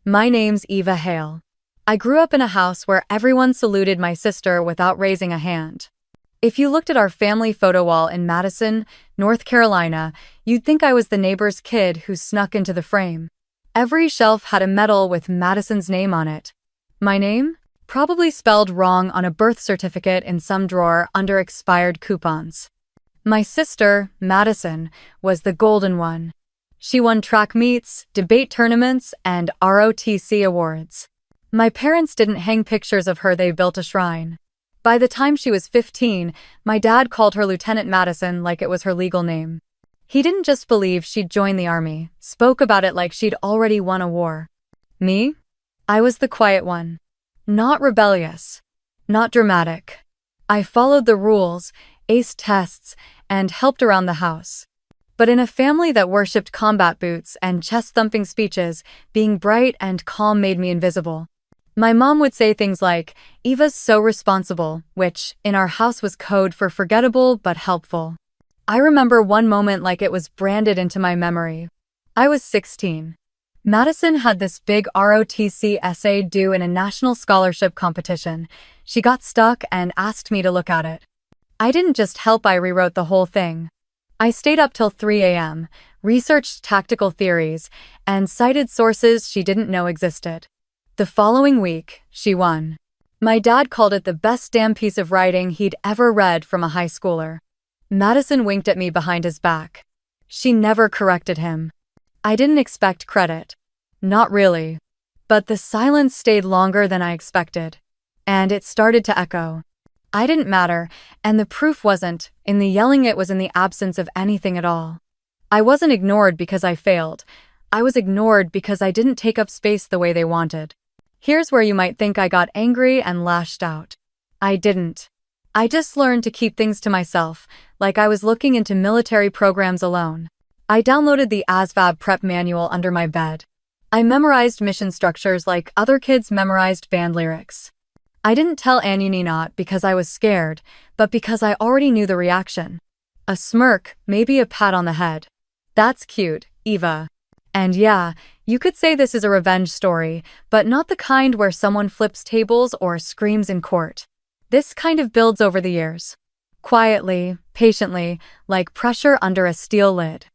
My name's Eva Hale. I grew up in a house where everyone saluted my sister without raising a hand. If you looked at our family photo wall in Madison, North Carolina, you'd think I was the neighbor's kid who snuck into the frame. Every shelf had a medal with Madison's name on it. My name? Probably spelled wrong on a birth certificate in some drawer under expired coupons. My sister, Madison, was the golden one. She won track meets, debate tournaments, and ROTC awards. My parents didn't hang pictures of her, they built a shrine. By the time she was 15, my dad called her Lieutenant Madison like it was her legal name. He didn't just believe she'd join the army, spoke about it like she'd already won a war. Me? I was the quiet one. Not rebellious. Not dramatic. I followed the rules, aced tests, and helped around the house. But in a family that worshipped combat boots and chest-thumping speeches, being bright and calm made me invisible. My mom would say things like, "Eva's so responsible," which, in our house, was code for forgettable but helpful. I remember one moment like it was branded into my memory. I was 16. Madison had this big ROTC essay due in a national scholarship competition. She got stuck and asked me to look at it. I didn't just help, I rewrote the whole thing. I stayed up till 3 a.m., researched tactical theories, and cited sources she didn't know existed. The following week, she won. My dad called it the best damn piece of writing he'd ever read from a high schooler. Madison winked at me behind his back. She never corrected him. I didn't expect credit. Not really. But the silence stayed longer than I expected. And it started to echo. I didn't matter, and the proof wasn't in the yelling, it was in the absence of anything at all. I wasn't ignored because I failed. I was ignored because I didn't take up space the way they wanted. Here's where you might think I got angry and lashed out. I didn't. I just learned to keep things to myself, like I was looking into military programs alone. I downloaded the ASVAB prep manual under my bed. I memorized mission structures like other kids memorized band lyrics. I didn't tell Annie not because I was scared, but because I already knew the reaction. A smirk, maybe a pat on the head. That's cute, Eva. And yeah, you could say this is a revenge story, but not the kind where someone flips tables or screams in court. This kind of builds over the years. Quietly, patiently, like pressure under a steel lid.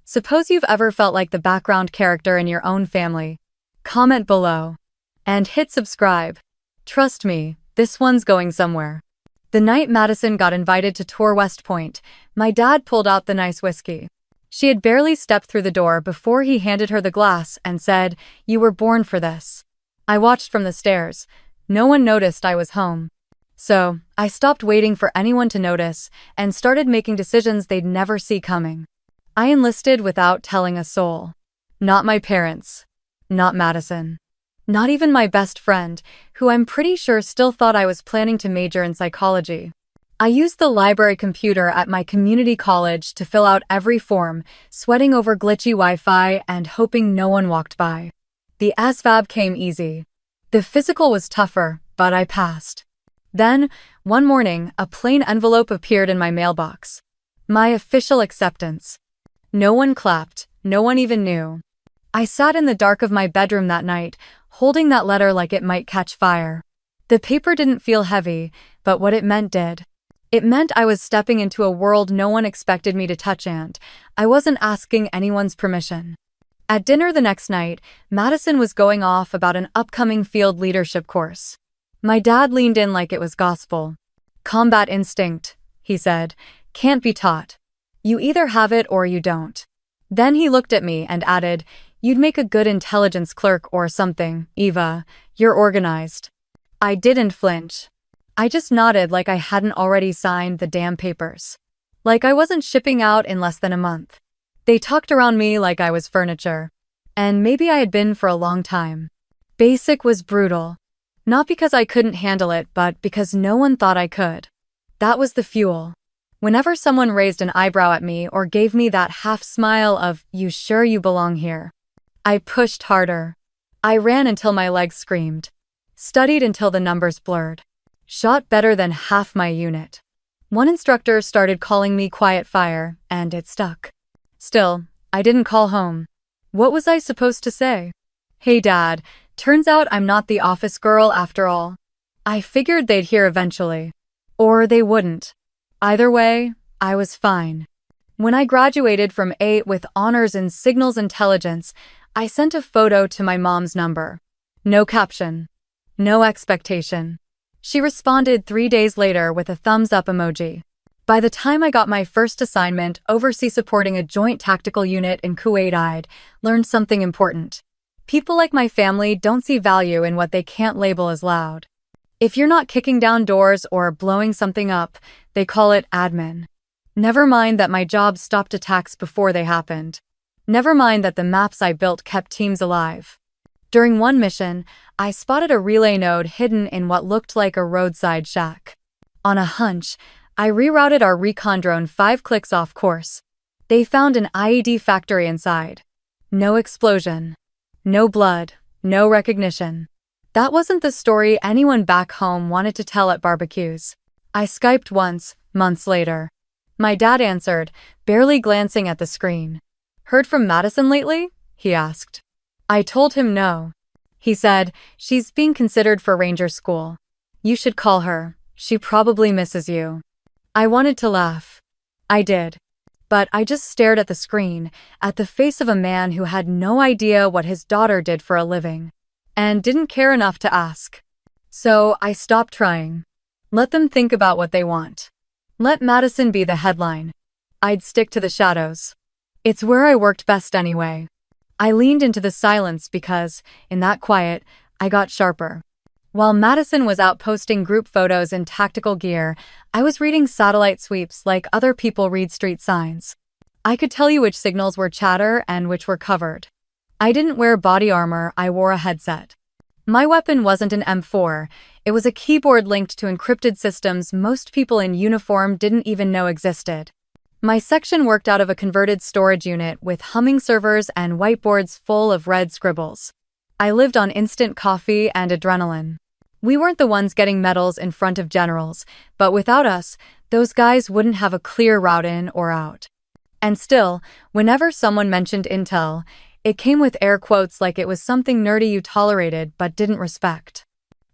Suppose you've ever felt like the background character in your own family. Comment below. And hit subscribe. Trust me, this one's going somewhere. The night Madison got invited to tour West Point, my dad pulled out the nice whiskey. She had barely stepped through the door before he handed her the glass and said, "You were born for this." I watched from the stairs. No one noticed I was home. So, I stopped waiting for anyone to notice and started making decisions they'd never see coming. I enlisted without telling a soul. Not my parents. Not Madison. Not even my best friend, who I'm pretty sure still thought I was planning to major in psychology. I used the library computer at my community college to fill out every form, sweating over glitchy Wi-Fi and hoping no one walked by. The ASVAB came easy. The physical was tougher, but I passed. Then, one morning, a plain envelope appeared in my mailbox. My official acceptance. No one clapped, no one even knew. I sat in the dark of my bedroom that night, holding that letter like it might catch fire. The paper didn't feel heavy, but what it meant did. It meant I was stepping into a world no one expected me to touch, and I wasn't asking anyone's permission. At dinner the next night, Madison was going off about an upcoming field leadership course. My dad leaned in like it was gospel. "Combat instinct," he said, "can't be taught. You either have it or you don't." Then he looked at me and added, "You'd make a good intelligence clerk or something, Eva. You're organized." I didn't flinch. I just nodded like I hadn't already signed the damn papers. Like I wasn't shipping out in less than a month. They talked around me like I was furniture. And maybe I had been for a long time. Basic was brutal. Not because I couldn't handle it, but because no one thought I could. That was the fuel. Whenever someone raised an eyebrow at me or gave me that half smile of, "You sure you belong here?" I pushed harder. I ran until my legs screamed. Studied until the numbers blurred. Shot better than half my unit. One instructor started calling me quiet fire, and it stuck. Still, I didn't call home. What was I supposed to say? Hey Dad, turns out I'm not the office girl after all. I figured they'd hear eventually. Or they wouldn't. Either way, I was fine. When I graduated from 8 with honors in signals intelligence, I sent a photo to my mom's number. No caption. No expectation. She responded 3 days later with a thumbs up emoji. By the time I got my first assignment overseas supporting a joint tactical unit in Kuwait, I'd learned something important. People like my family don't see value in what they can't label as loud. If you're not kicking down doors or blowing something up, they call it admin. Never mind that my job stopped attacks before they happened. Never mind that the maps I built kept teams alive. During one mission, I spotted a relay node hidden in what looked like a roadside shack. On a hunch, I rerouted our recon drone 5 clicks off course. They found an IED factory inside. No explosion. No blood. No recognition. That wasn't the story anyone back home wanted to tell at barbecues. I Skyped once, months later. My dad answered, barely glancing at the screen. Heard from Madison lately? He asked. I told him no. He said, she's being considered for Ranger School. You should call her. She probably misses you. I wanted to laugh. I did. But I just stared at the screen, at the face of a man who had no idea what his daughter did for a living. And didn't care enough to ask. So I stopped trying. Let them think about what they want. Let Madison be the headline. I'd stick to the shadows. It's where I worked best anyway. I leaned into the silence because, in that quiet, I got sharper. While Madison was out posting group photos in tactical gear, I was reading satellite sweeps like other people read street signs. I could tell you which signals were chatter and which were covered. I didn't wear body armor, I wore a headset. My weapon wasn't an M4, it was a keyboard linked to encrypted systems most people in uniform didn't even know existed. My section worked out of a converted storage unit with humming servers and whiteboards full of red scribbles. I lived on instant coffee and adrenaline. We weren't the ones getting medals in front of generals, but without us, those guys wouldn't have a clear route in or out. And still, whenever someone mentioned intel, it came with air quotes like it was something nerdy you tolerated but didn't respect.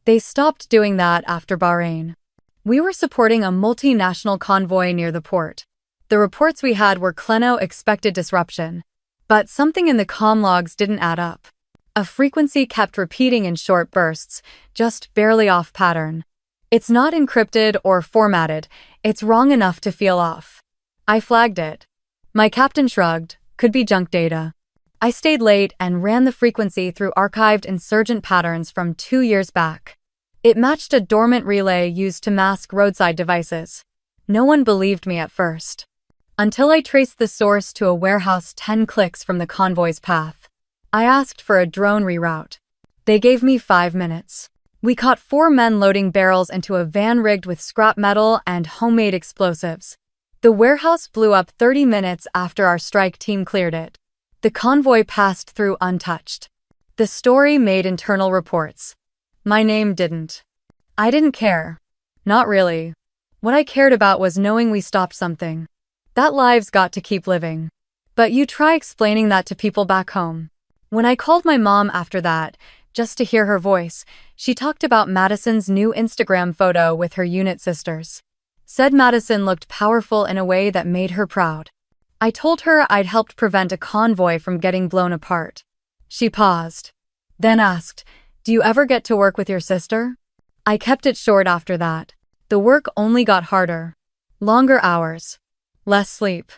They stopped doing that after Bahrain. We were supporting a multinational convoy near the port. The reports we had were Kleno expected disruption. But something in the comm logs didn't add up. A frequency kept repeating in short bursts, just barely off pattern. It's not encrypted or formatted, it's wrong enough to feel off. I flagged it. My captain shrugged, could be junk data. I stayed late and ran the frequency through archived insurgent patterns from 2 years back. It matched a dormant relay used to mask roadside devices. No one believed me at first. Until I traced the source to a warehouse 10 clicks from the convoy's path. I asked for a drone reroute. They gave me 5 minutes. We caught 4 men loading barrels into a van rigged with scrap metal and homemade explosives. The warehouse blew up 30 minutes after our strike team cleared it. The convoy passed through untouched. The story made internal reports. My name didn't. I didn't care. Not really. What I cared about was knowing we stopped something. That lives got to keep living. But you try explaining that to people back home. When I called my mom after that, just to hear her voice, she talked about Madison's new Instagram photo with her unit sisters. Said Madison looked powerful in a way that made her proud. I told her I'd helped prevent a convoy from getting blown apart. She paused. Then asked, do you ever get to work with your sister? I kept it short after that. The work only got harder. Longer hours. Less sleep.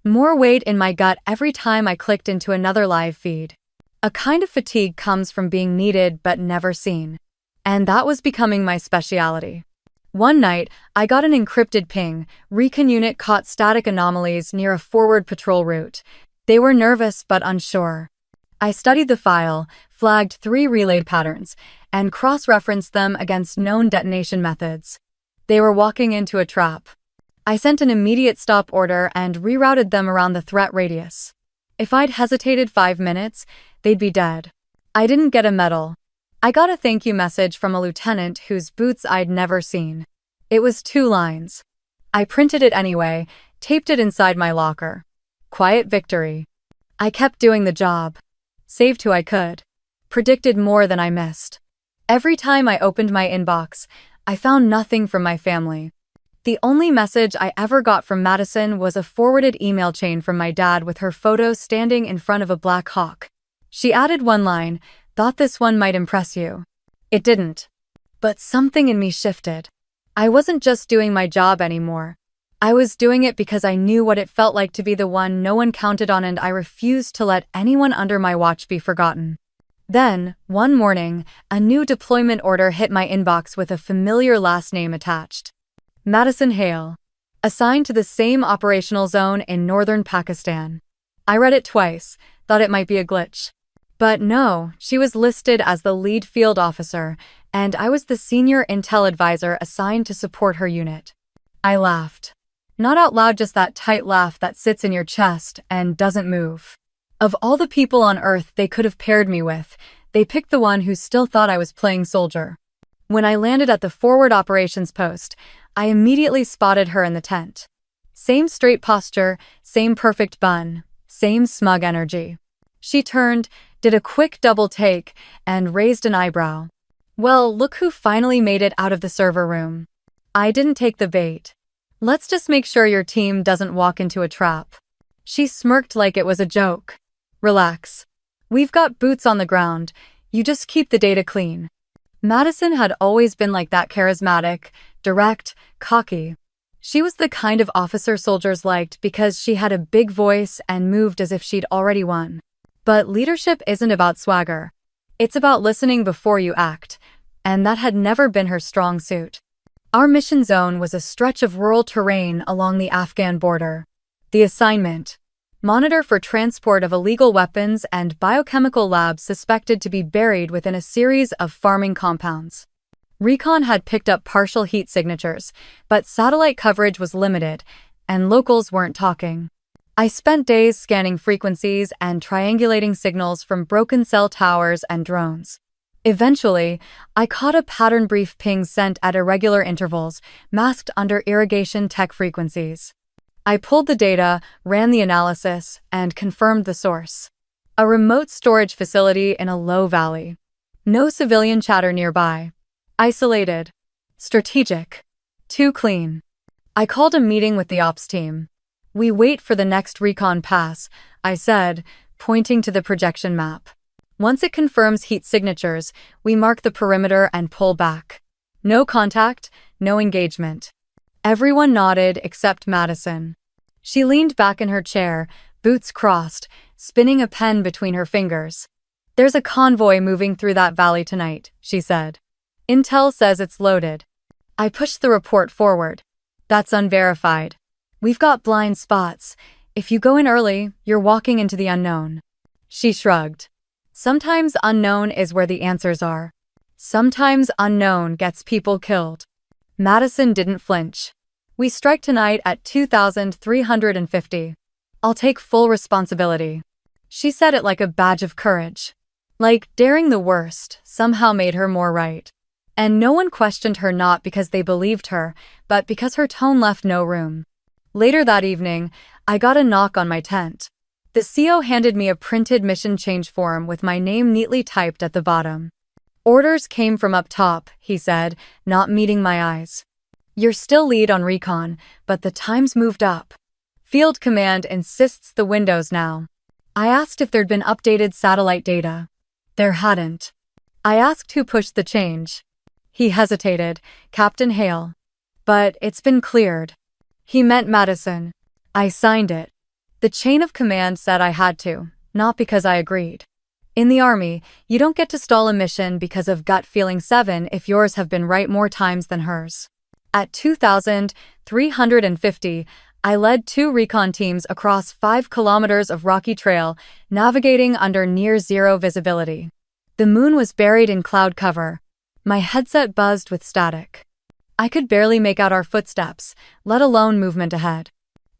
More weight in my gut every time I clicked into another live feed. A kind of fatigue comes from being needed but never seen. And that was becoming my specialty. One night, I got an encrypted ping. Recon unit caught static anomalies near a forward patrol route. They were nervous but unsure. I studied the file, flagged 3 relayed patterns, and cross-referenced them against known detonation methods. They were walking into a trap. I sent an immediate stop order and rerouted them around the threat radius. If I'd hesitated 5 minutes, they'd be dead. I didn't get a medal. I got a thank you message from a lieutenant whose boots I'd never seen. It was 2 lines. I printed it anyway, taped it inside my locker. Quiet victory. I kept doing the job. Saved who I could. predicted more than I missed. Every time I opened my inbox, I found nothing from my family. The only message I ever got from Madison was a forwarded email chain from my dad with her photo standing in front of a black hawk. She added one line, "Thought this one might impress you." It didn't. But something in me shifted. I wasn't just doing my job anymore. I was doing it because I knew what it felt like to be the one no one counted on, and I refused to let anyone under my watch be forgotten. Then, one morning, a new deployment order hit my inbox with a familiar last name attached. Madison Hale. Assigned to the same operational zone in northern Pakistan. I read it twice, thought it might be a glitch. But no, she was listed as the lead field officer, and I was the senior intel advisor assigned to support her unit. I laughed. Not out loud, just that tight laugh that sits in your chest and doesn't move. Of all the people on Earth they could have paired me with, they picked the one who still thought I was playing soldier. When I landed at the forward operations post, I immediately spotted her in the tent. Same straight posture, same perfect bun, same smug energy. She turned, did a quick double take, and raised an eyebrow. "Well, look who finally made it out of the server room." I didn't take the bait. "Let's just make sure your team doesn't walk into a trap." She smirked like it was a joke. "Relax. We've got boots on the ground. You just keep the data clean." Madison had always been like that, charismatic, direct, cocky. She was the kind of officer soldiers liked because she had a big voice and moved as if she'd already won. But leadership isn't about swagger. It's about listening before you act, and that had never been her strong suit. Our mission zone was a stretch of rural terrain along the Afghan border. The assignment: monitor for transport of illegal weapons and biochemical labs suspected to be buried within a series of farming compounds. Recon had picked up partial heat signatures, but satellite coverage was limited, and locals weren't talking. I spent days scanning frequencies and triangulating signals from broken cell towers and drones. Eventually, I caught a pattern brief ping sent at irregular intervals, masked under irrigation tech frequencies. I pulled the data, ran the analysis, and confirmed the source. A remote storage facility in a low valley. No civilian chatter nearby. Isolated. Strategic. Too clean. I called a meeting with the ops team. "We wait for the next recon pass," I said, pointing to the projection map. "Once it confirms heat signatures, we mark the perimeter and pull back. No contact, no engagement." Everyone nodded except Madison. She leaned back in her chair, boots crossed, spinning a pen between her fingers. "There's a convoy moving through that valley tonight," she said. "Intel says it's loaded." I pushed the report forward. "That's unverified. We've got blind spots. If you go in early, you're walking into the unknown." She shrugged. "Sometimes unknown is where the answers are. Sometimes unknown gets people killed." Madison didn't flinch. "We strike tonight at 2,350. I'll take full responsibility." She said it like a badge of courage. Like daring the worst somehow made her more right. And no one questioned her, not because they believed her, but because her tone left no room. Later that evening, I got a knock on my tent. The CO handed me a printed mission change form with my name neatly typed at the bottom. "Orders came from up top," he said, not meeting my eyes. "You're still lead on recon, but the time's moved up. Field Command insists the window's now." I asked if there'd been updated satellite data. There hadn't. I asked who pushed the change. He hesitated. "Captain Hale." "But it's been cleared." He meant Madison. I signed it. The chain of command said I had to, not because I agreed. In the Army, you don't get to stall a mission because of gut feeling 7 if yours have been right more times than hers. At 2,350, I led 2 recon teams across 5 kilometers of rocky trail, navigating under near-zero visibility. The moon was buried in cloud cover. My headset buzzed with static. I could barely make out our footsteps, let alone movement ahead.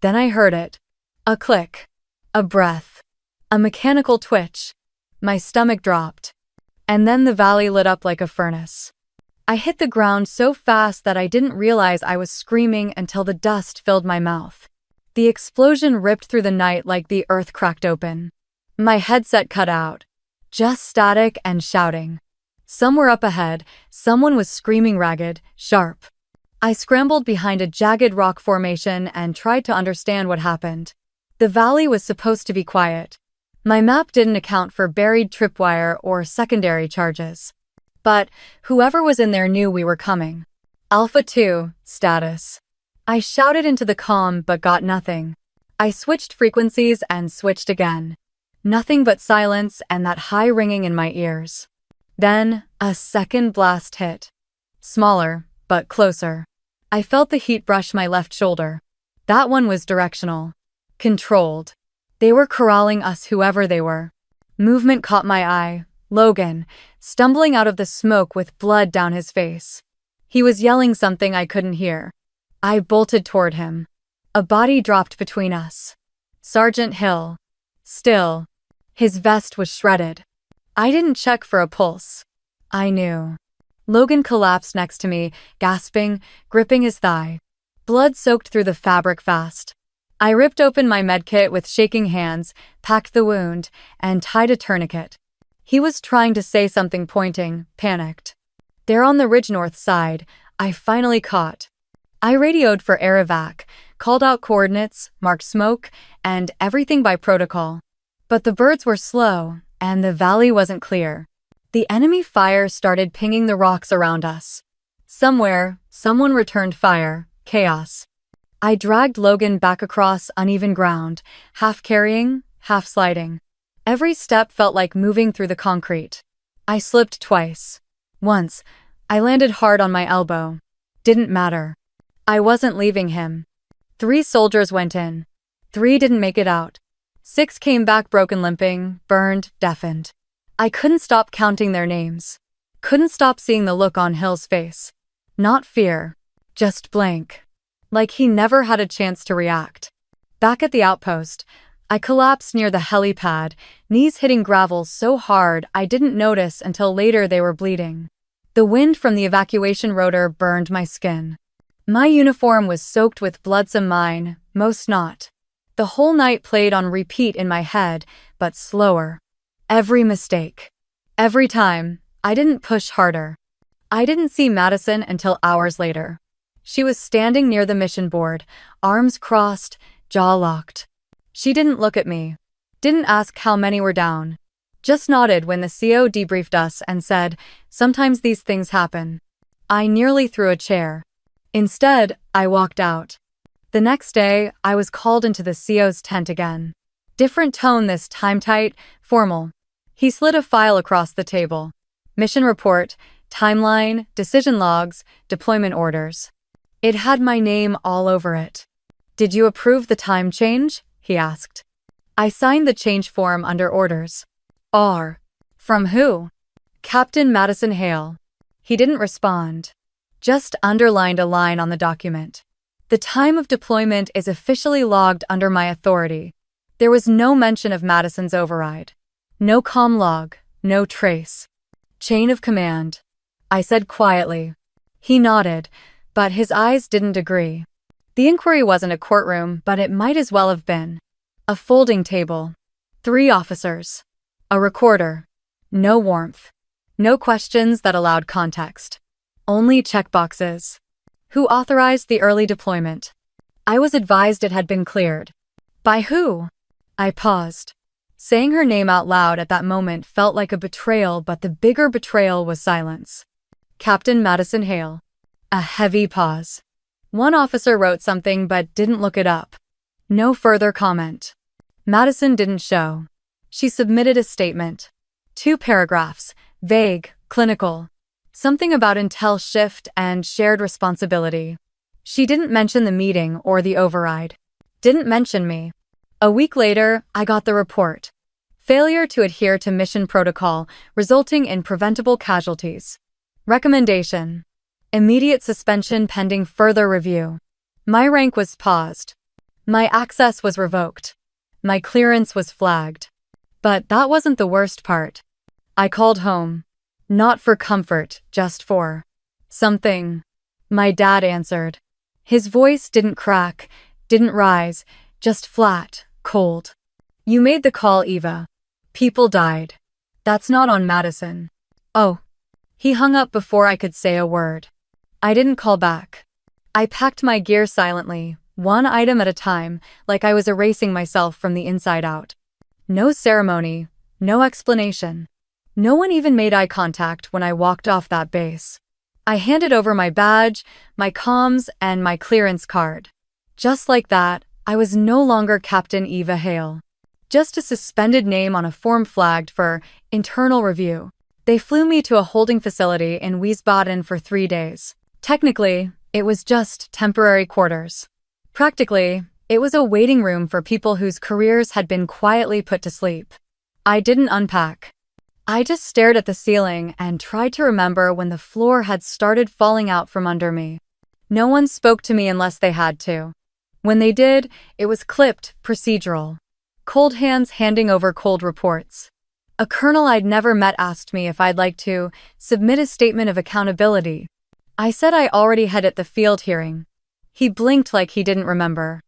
Then I heard it. A click. A breath. A mechanical twitch. My stomach dropped. And then the valley lit up like a furnace. I hit the ground so fast that I didn't realize I was screaming until the dust filled my mouth. The explosion ripped through the night like the earth cracked open. My headset cut out. Just static and shouting. Somewhere up ahead, someone was screaming ragged, sharp. I scrambled behind a jagged rock formation and tried to understand what happened. The valley was supposed to be quiet. My map didn't account for buried tripwire or secondary charges. But whoever was in there knew we were coming. Alpha 2, status. I shouted into the comm but got nothing. I switched frequencies and switched again. Nothing but silence and that high ringing in my ears. Then, a second blast hit. Smaller, but closer. I felt the heat brush my left shoulder. That one was directional. Controlled. They were corralling us, whoever they were. Movement caught my eye. Logan, stumbling out of the smoke with blood down his face. He was yelling something I couldn't hear. I bolted toward him. A body dropped between us. Sergeant Hale. Still. His vest was shredded. I didn't check for a pulse. I knew. Logan collapsed next to me, gasping, gripping his thigh. Blood soaked through the fabric fast. I ripped open my medkit with shaking hands, packed the wound, and tied a tourniquet. He was trying to say something, pointing, panicked. There on the ridge north side, I finally caught. I radioed for air evac, called out coordinates, marked smoke, and everything by protocol. But the birds were slow, and the valley wasn't clear. The enemy fire started pinging the rocks around us. Somewhere, someone returned fire, chaos. I dragged Logan back across uneven ground, half carrying, half sliding. Every step felt like moving through the concrete. I slipped twice. Once, I landed hard on my elbow. Didn't matter. I wasn't leaving him. 3 soldiers went in. 3 didn't make it out. 6 came back broken, limping, burned, deafened. I couldn't stop counting their names. Couldn't stop seeing the look on Hill's face. Not fear. Just blank. Like he never had a chance to react. Back at the outpost, I collapsed near the helipad, knees hitting gravel so hard I didn't notice until later they were bleeding. The wind from the evacuation rotor burned my skin. My uniform was soaked with blood, some mine, most not. The whole night played on repeat in my head, but slower. Every mistake. Every time, I didn't push harder. I didn't see Madison until hours later. She was standing near the mission board, arms crossed, jaw locked. She didn't look at me. Didn't ask how many were down. Just nodded when the CO debriefed us and said, "Sometimes these things happen." I nearly threw a chair. Instead, I walked out. The next day, I was called into the CO's tent again. Different tone this time, tight, formal. He slid a file across the table. Mission report, timeline, decision logs, deployment orders. It had my name all over it. "Did you approve the time change?" he asked. I signed the change form under orders. R. From who? Captain Madison Hale. He didn't respond. Just underlined a line on the document. The time of deployment is officially logged under my authority. There was no mention of Madison's override. No comm log, no trace. Chain of command. I said quietly. He nodded, but his eyes didn't agree. The inquiry wasn't a courtroom, but it might as well have been. A folding table. 3 officers. A recorder. No warmth. No questions that allowed context. Only checkboxes. Who authorized the early deployment? I was advised it had been cleared. By who? I paused. Saying her name out loud at that moment felt like a betrayal, but the bigger betrayal was silence. Captain Madison Hale. A heavy pause. One officer wrote something but didn't look it up. No further comment. Madison didn't show. She submitted a statement. 2 paragraphs, vague, clinical. Something about intel shift and shared responsibility. She didn't mention the meeting or the override. Didn't mention me. A week later, I got the report. Failure to adhere to mission protocol, resulting in preventable casualties. Recommendation. Immediate suspension pending further review. My rank was paused. My access was revoked. My clearance was flagged. But that wasn't the worst part. I called home. Not for comfort, just for something. My dad answered. His voice didn't crack, didn't rise, just flat, cold. "You made the call, Eva. People died. That's not on Madison. Oh. He hung up before I could say a word. I didn't call back. I packed my gear silently, one item at a time, like I was erasing myself from the inside out. No ceremony, no explanation. No one even made eye contact when I walked off that base. I handed over my badge, my comms, and my clearance card. Just like that, I was no longer Captain Eva Hale. Just a suspended name on a form flagged for internal review. They flew me to a holding facility in Wiesbaden for 3 days. Technically, it was just temporary quarters. Practically, it was a waiting room for people whose careers had been quietly put to sleep. I didn't unpack. I just stared at the ceiling and tried to remember when the floor had started falling out from under me. No one spoke to me unless they had to. When they did, it was clipped, procedural. Cold hands handing over cold reports. A colonel I'd never met asked me if I'd like to submit a statement of accountability. I said I already had at the field hearing. He blinked like he didn't remember.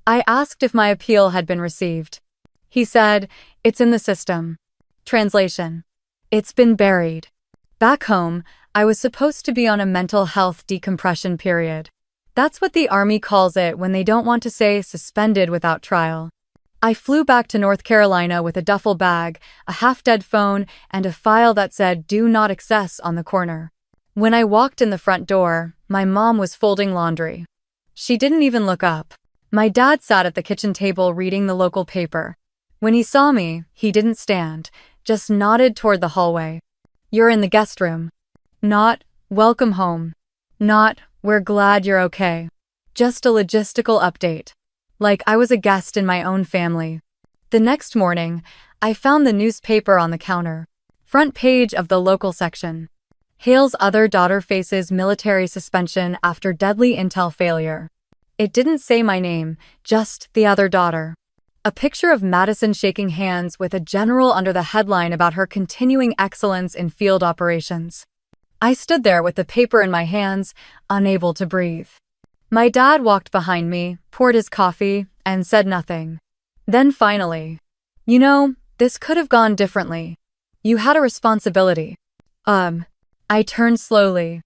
I asked if my appeal had been received. He said, "It's in the system." Translation: it's been buried. Back home, I was supposed to be on a mental health decompression period. That's what the Army calls it when they don't want to say suspended without trial. I flew back to North Carolina with a duffel bag, a half-dead phone, and a file that said "Do not access" on the corner. When I walked in the front door, my mom was folding laundry. She didn't even look up. My dad sat at the kitchen table reading the local paper. When he saw me, he didn't stand, just nodded toward the hallway. "You're in the guest room." Not, "Welcome home." Not, "We're glad you're okay." Just a logistical update. Like I was a guest in my own family. The next morning, I found the newspaper on the counter. Front page of the local section. Hale's other daughter faces military suspension after deadly intel failure. It didn't say my name, just the other daughter. A picture of Madison shaking hands with a general under the headline about her continuing excellence in field operations. I stood there with the paper in my hands, unable to breathe. My dad walked behind me, poured his coffee, and said nothing. Then finally, "You know, this could have gone differently. You had a responsibility." I turned slowly.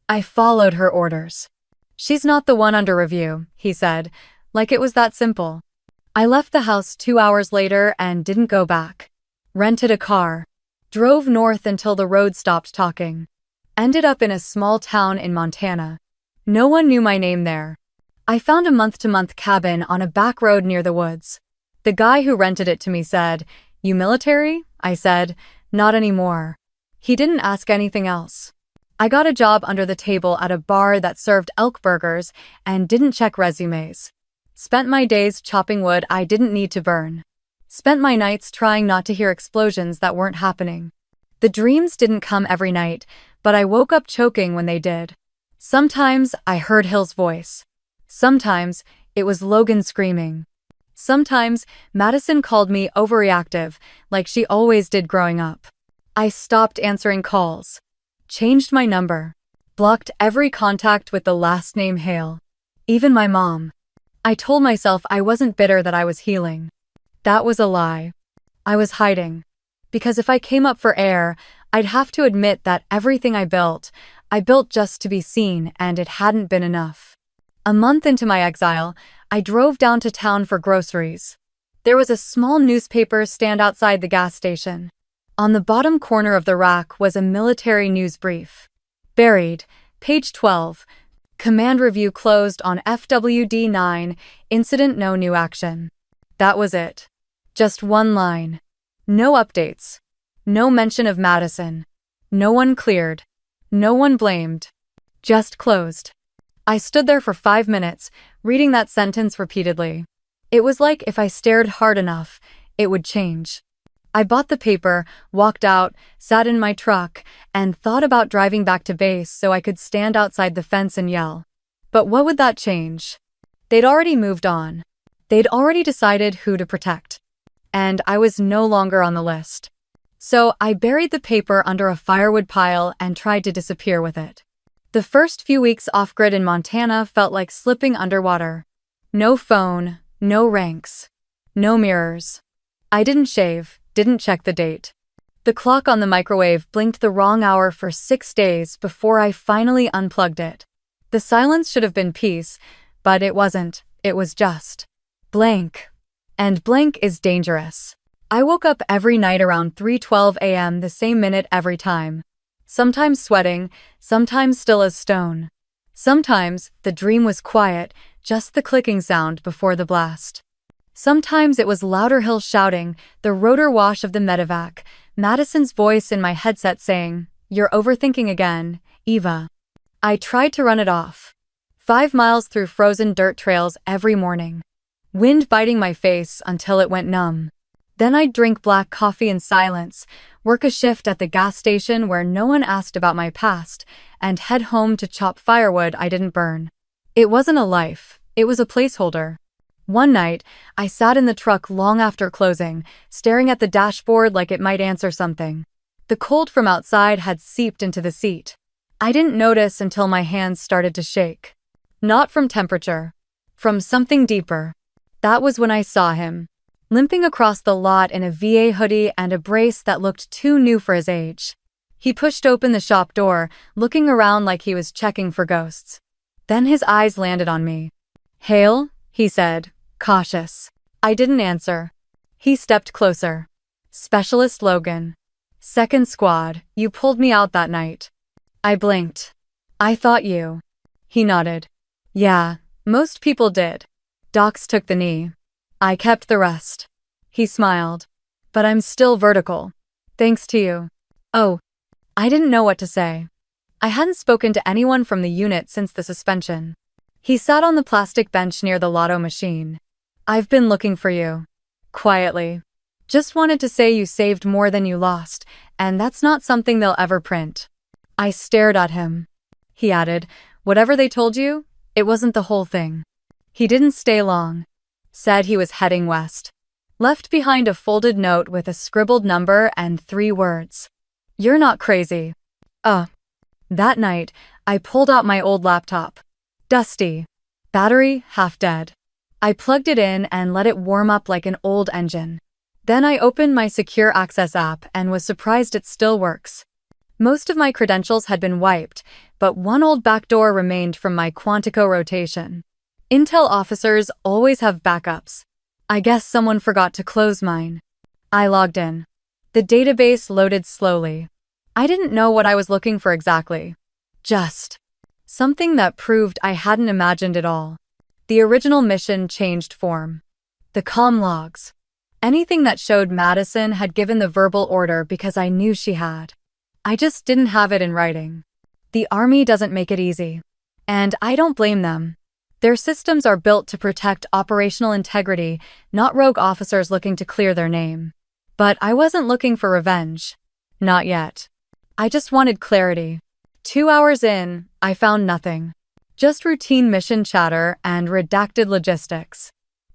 I followed her orders. "She's not the one under review," he said, like it was that simple. I left the house 2 hours later and didn't go back. Rented a car. Drove north until the road stopped talking. Ended up in a small town in Montana. No one knew my name there. I found a month-to-month cabin on a back road near the woods. The guy who rented it to me said, "You military?" I said, "Not anymore." He didn't ask anything else. I got a job under the table at a bar that served elk burgers and didn't check resumes. Spent my days chopping wood I didn't need to burn. Spent my nights trying not to hear explosions that weren't happening. The dreams didn't come every night, but I woke up choking when they did. Sometimes I heard Hill's voice. Sometimes it was Logan screaming. Sometimes Madison called me overreactive, like she always did growing up. I stopped answering calls. Changed my number. Blocked every contact with the last name Hale. Even my mom. I told myself I wasn't bitter that I was healing. That was a lie. I was hiding. Because if I came up for air, I'd have to admit that everything I built just to be seen, and it hadn't been enough. A month into my exile, I drove down to town for groceries. There was a small newspaper stand outside the gas station. On the bottom corner of the rack was a military news brief. Buried, page 12. Command review closed on FWD 9, incident no new action. That was it. Just one line. No updates. No mention of Madison. No one cleared. No one blamed. Just closed. I stood there for 5 minutes, reading that sentence repeatedly. It was like if I stared hard enough, it would change. I bought the paper, walked out, sat in my truck, and thought about driving back to base so I could stand outside the fence and yell. But what would that change? They'd already moved on. They'd already decided who to protect. And I was no longer on the list. So I buried the paper under a firewood pile and tried to disappear with it. The first few weeks off-grid in Montana felt like slipping underwater. No phone, no ranks, no mirrors. I didn't shave, didn't check the date. The clock on the microwave blinked the wrong hour for 6 days before I finally unplugged it. The silence should have been peace, but it wasn't. It was just blank. And blank is dangerous. I woke up every night around 3:12 a.m. the same minute every time. Sometimes sweating, sometimes still as stone. Sometimes the dream was quiet, just the clicking sound before the blast. Sometimes it was louder Hale shouting, the rotor wash of the medevac, Madison's voice in my headset saying, "You're overthinking again, Eva." I tried to run it off. 5 miles through frozen dirt trails every morning. Wind biting my face until it went numb. Then I'd drink black coffee in silence, work a shift at the gas station where no one asked about my past, and head home to chop firewood I didn't burn. It wasn't a life, it was a placeholder. One night, I sat in the truck long after closing, staring at the dashboard like it might answer something. The cold from outside had seeped into the seat. I didn't notice until my hands started to shake. Not from temperature. From something deeper. That was when I saw him, limping across the lot in a VA hoodie and a brace that looked too new for his age. He pushed open the shop door, looking around like he was checking for ghosts. Then his eyes landed on me. "Hale?" he said, cautious. I didn't answer. He stepped closer. "Specialist Logan. Second Squad, you pulled me out that night." I blinked. "I thought you." He nodded. "Yeah, most people did. Docs took the knee. I kept the rest." He smiled. "But I'm still vertical. Thanks to you." Oh. I didn't know what to say. I hadn't spoken to anyone from the unit since the suspension. He sat on the plastic bench near the lotto machine. "I've been looking for you." Quietly. "Just wanted to say you saved more than you lost, and that's not something they'll ever print." I stared at him. He added, "Whatever they told you, it wasn't the whole thing." He didn't stay long. Said he was heading west. Left behind a folded note with a scribbled number and 3 words. "You're not crazy." That night, I pulled out my old laptop. Dusty. Battery half dead. I plugged it in and let it warm up like an old engine. Then I opened my Secure Access app and was surprised it still works. Most of my credentials had been wiped, but one old backdoor remained from my Quantico rotation. Intel officers always have backups. I guess someone forgot to close mine. I logged in. The database loaded slowly. I didn't know what I was looking for exactly. Just something that proved I hadn't imagined it all. The original mission changed form. The comm logs. Anything that showed Madison had given the verbal order because I knew she had. I just didn't have it in writing. The Army doesn't make it easy. And I don't blame them. Their systems are built to protect operational integrity, not rogue officers looking to clear their name. But I wasn't looking for revenge. Not yet. I just wanted clarity. 2 hours in, I found nothing. Just routine mission chatter and redacted logistics.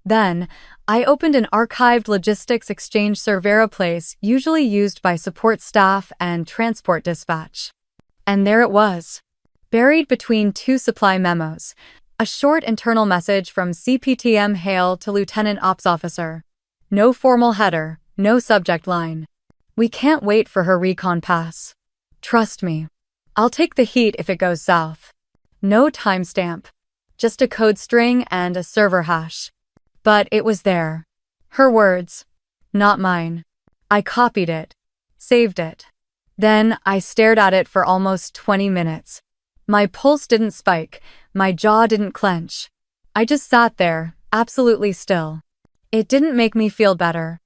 Then, I opened an archived logistics exchange server place usually used by support staff and transport dispatch. And there it was. Buried between 2 supply memos. A short internal message from CPTM Hale to Lieutenant Ops Officer. No formal header, no subject line. "We can't wait for her recon pass. Trust me. I'll take the heat if it goes south." No timestamp. Just a code string and a server hash. But it was there. Her words. Not mine. I copied it. Saved it. Then I stared at it for almost 20 minutes. My pulse didn't spike. My jaw didn't clench. I just sat there, absolutely still. It didn't make me feel better.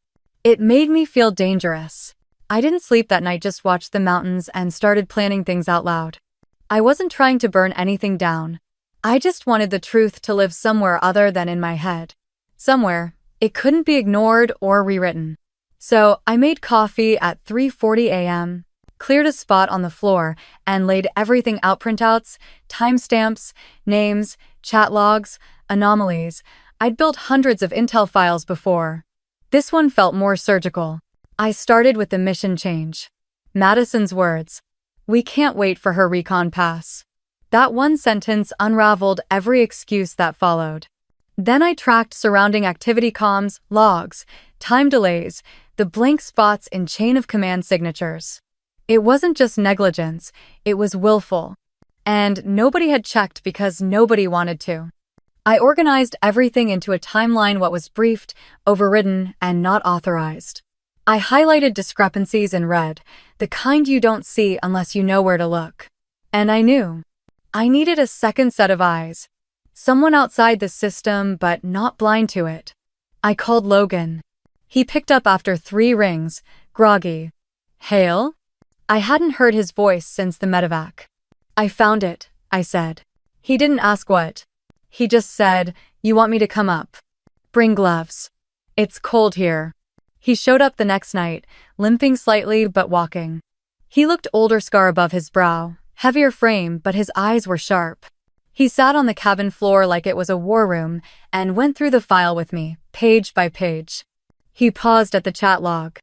It made me feel dangerous. I didn't sleep that night, just watched the mountains and started planning things out loud. I wasn't trying to burn anything down. I just wanted the truth to live somewhere other than in my head. Somewhere it couldn't be ignored or rewritten. So I made coffee at 3:40 a.m., cleared a spot on the floor, and laid everything out: printouts, timestamps, names, chat logs, anomalies. I'd built hundreds of intel files before. This one felt more surgical. I started with the mission change. Madison's words. "We can't wait for her recon pass." That one sentence unraveled every excuse that followed. Then I tracked surrounding activity comms, logs, time delays, the blank spots in chain of command signatures. It wasn't just negligence, it was willful. And nobody had checked because nobody wanted to. I organized everything into a timeline: what was briefed, overridden, and not authorized. I highlighted discrepancies in red, the kind you don't see unless you know where to look. And I knew. I needed a second set of eyes. Someone outside the system, but not blind to it. I called Logan. He picked up after 3 rings, groggy. Hale? I hadn't heard his voice since the medevac. I found it, I said. He didn't ask what. He just said, "You want me to come up? Bring gloves. It's cold here." He showed up the next night, limping slightly but walking. He looked older, scar above his brow, heavier frame, but his eyes were sharp. He sat on the cabin floor like it was a war room and went through the file with me, page by page. He paused at the chat log.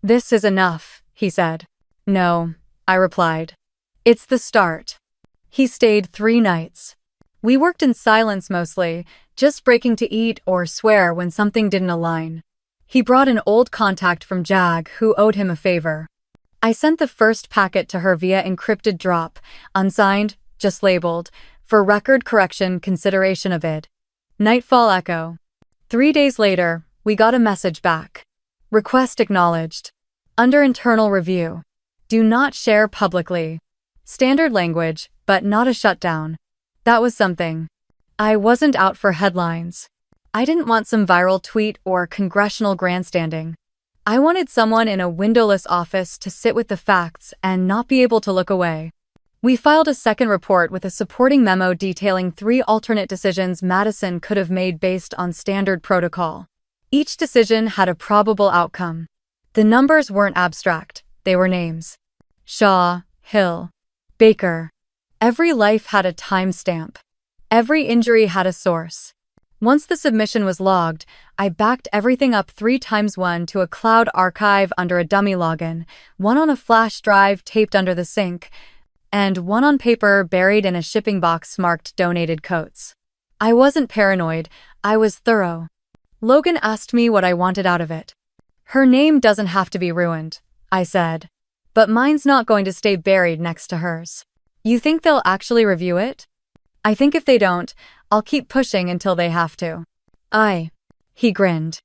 "This is enough," he said. "No," I replied. "It's the start." He stayed 3 nights. We worked in silence mostly, just breaking to eat or swear when something didn't align. He brought an old contact from Jag who owed him a favor. I sent the first packet to her via encrypted drop, unsigned, just labeled, for record correction consideration of it. Nightfall echo. 3 days later, we got a message back. Request acknowledged. Under internal review. Do not share publicly. Standard language, but not a shutdown. That was something. I wasn't out for headlines. I didn't want some viral tweet or congressional grandstanding. I wanted someone in a windowless office to sit with the facts and not be able to look away. We filed a second report with a supporting memo detailing 3 alternate decisions Madison could have made based on standard protocol. Each decision had a probable outcome. The numbers weren't abstract, they were names. Shaw, Hill, Baker. Every life had a timestamp. Every injury had a source. Once the submission was logged, I backed everything up 3 times, one to a cloud archive under a dummy login, one on a flash drive taped under the sink, and one on paper buried in a shipping box marked donated coats. I wasn't paranoid, I was thorough. Logan asked me what I wanted out of it. Her name doesn't have to be ruined, I said. But mine's not going to stay buried next to hers. You think they'll actually review it? I think if they don't, I'll keep pushing until they have to. He grinned.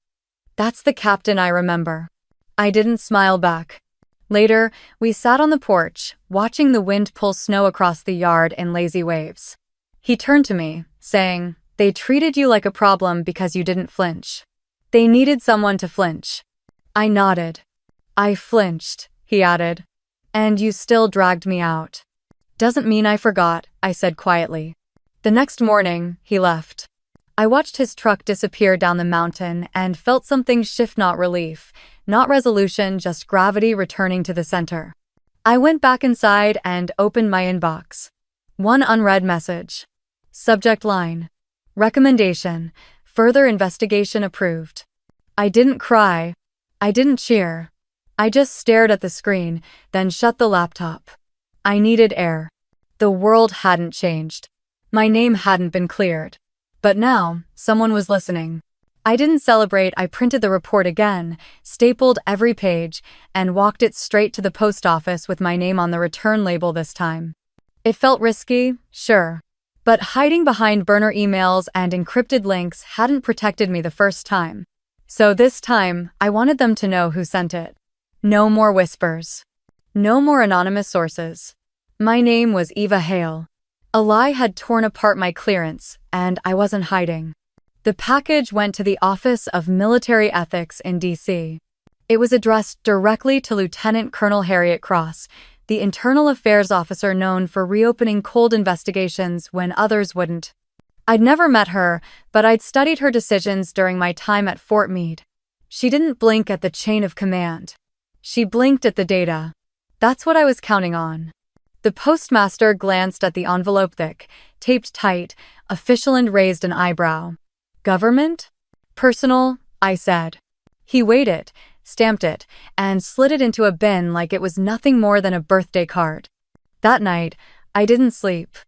That's the captain I remember. I didn't smile back. Later, we sat on the porch, watching the wind pull snow across the yard in lazy waves. He turned to me, saying, "They treated you like a problem because you didn't flinch. They needed someone to flinch." I nodded. "I flinched," he added. "And you still dragged me out." "Doesn't mean I forgot," I said quietly. The next morning, he left. I watched his truck disappear down the mountain and felt something shift, not relief, not resolution, just gravity returning to the center. I went back inside and opened my inbox. One unread message. Subject line. Recommendation. Further investigation approved. I didn't cry. I didn't cheer. I just stared at the screen, then shut the laptop. I needed air. The world hadn't changed. My name hadn't been cleared. But now, someone was listening. I didn't celebrate. I printed the report again, stapled every page, and walked it straight to the post office with my name on the return label this time. It felt risky, sure. But hiding behind burner emails and encrypted links hadn't protected me the first time. So this time, I wanted them to know who sent it. No more whispers. No more anonymous sources. My name was Eva Hale. A lie had torn apart my clearance, and I wasn't hiding. The package went to the Office of Military Ethics in D.C. It was addressed directly to Lieutenant Colonel Harriet Cross, the internal affairs officer known for reopening cold investigations when others wouldn't. I'd never met her, but I'd studied her decisions during my time at Fort Meade. She didn't blink at the chain of command. She blinked at the data. That's what I was counting on. The postmaster glanced at the envelope, thick, taped tight, official, and raised an eyebrow. Government? Personal, I said. He weighed it, stamped it, and slid it into a bin like it was nothing more than a birthday card. That night, I didn't sleep.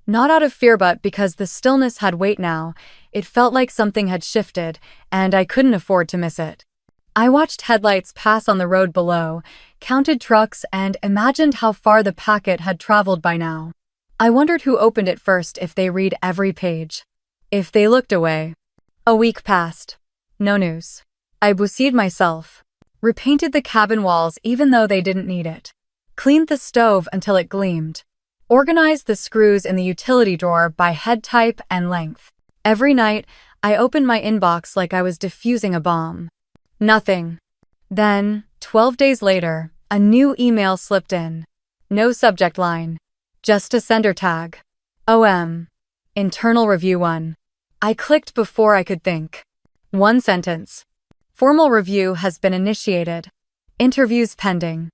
Not out of fear, but because the stillness had weight now. It felt like something had shifted, and I couldn't afford to miss it. I watched headlights pass on the road below, counted trucks, and imagined how far the packet had traveled by now. I wondered who opened it first if they read every page. If they looked away. A week passed. No news. I bussied myself. Repainted the cabin walls even though they didn't need it. Cleaned the stove until it gleamed. Organized the screws in the utility drawer by head type and length. Every night, I opened my inbox like I was defusing a bomb. Nothing. Then, 12 days later, a new email slipped in. No subject line. Just a sender tag. OM. Internal Review 1. I clicked before I could think. One sentence. Formal review has been initiated. Interviews pending.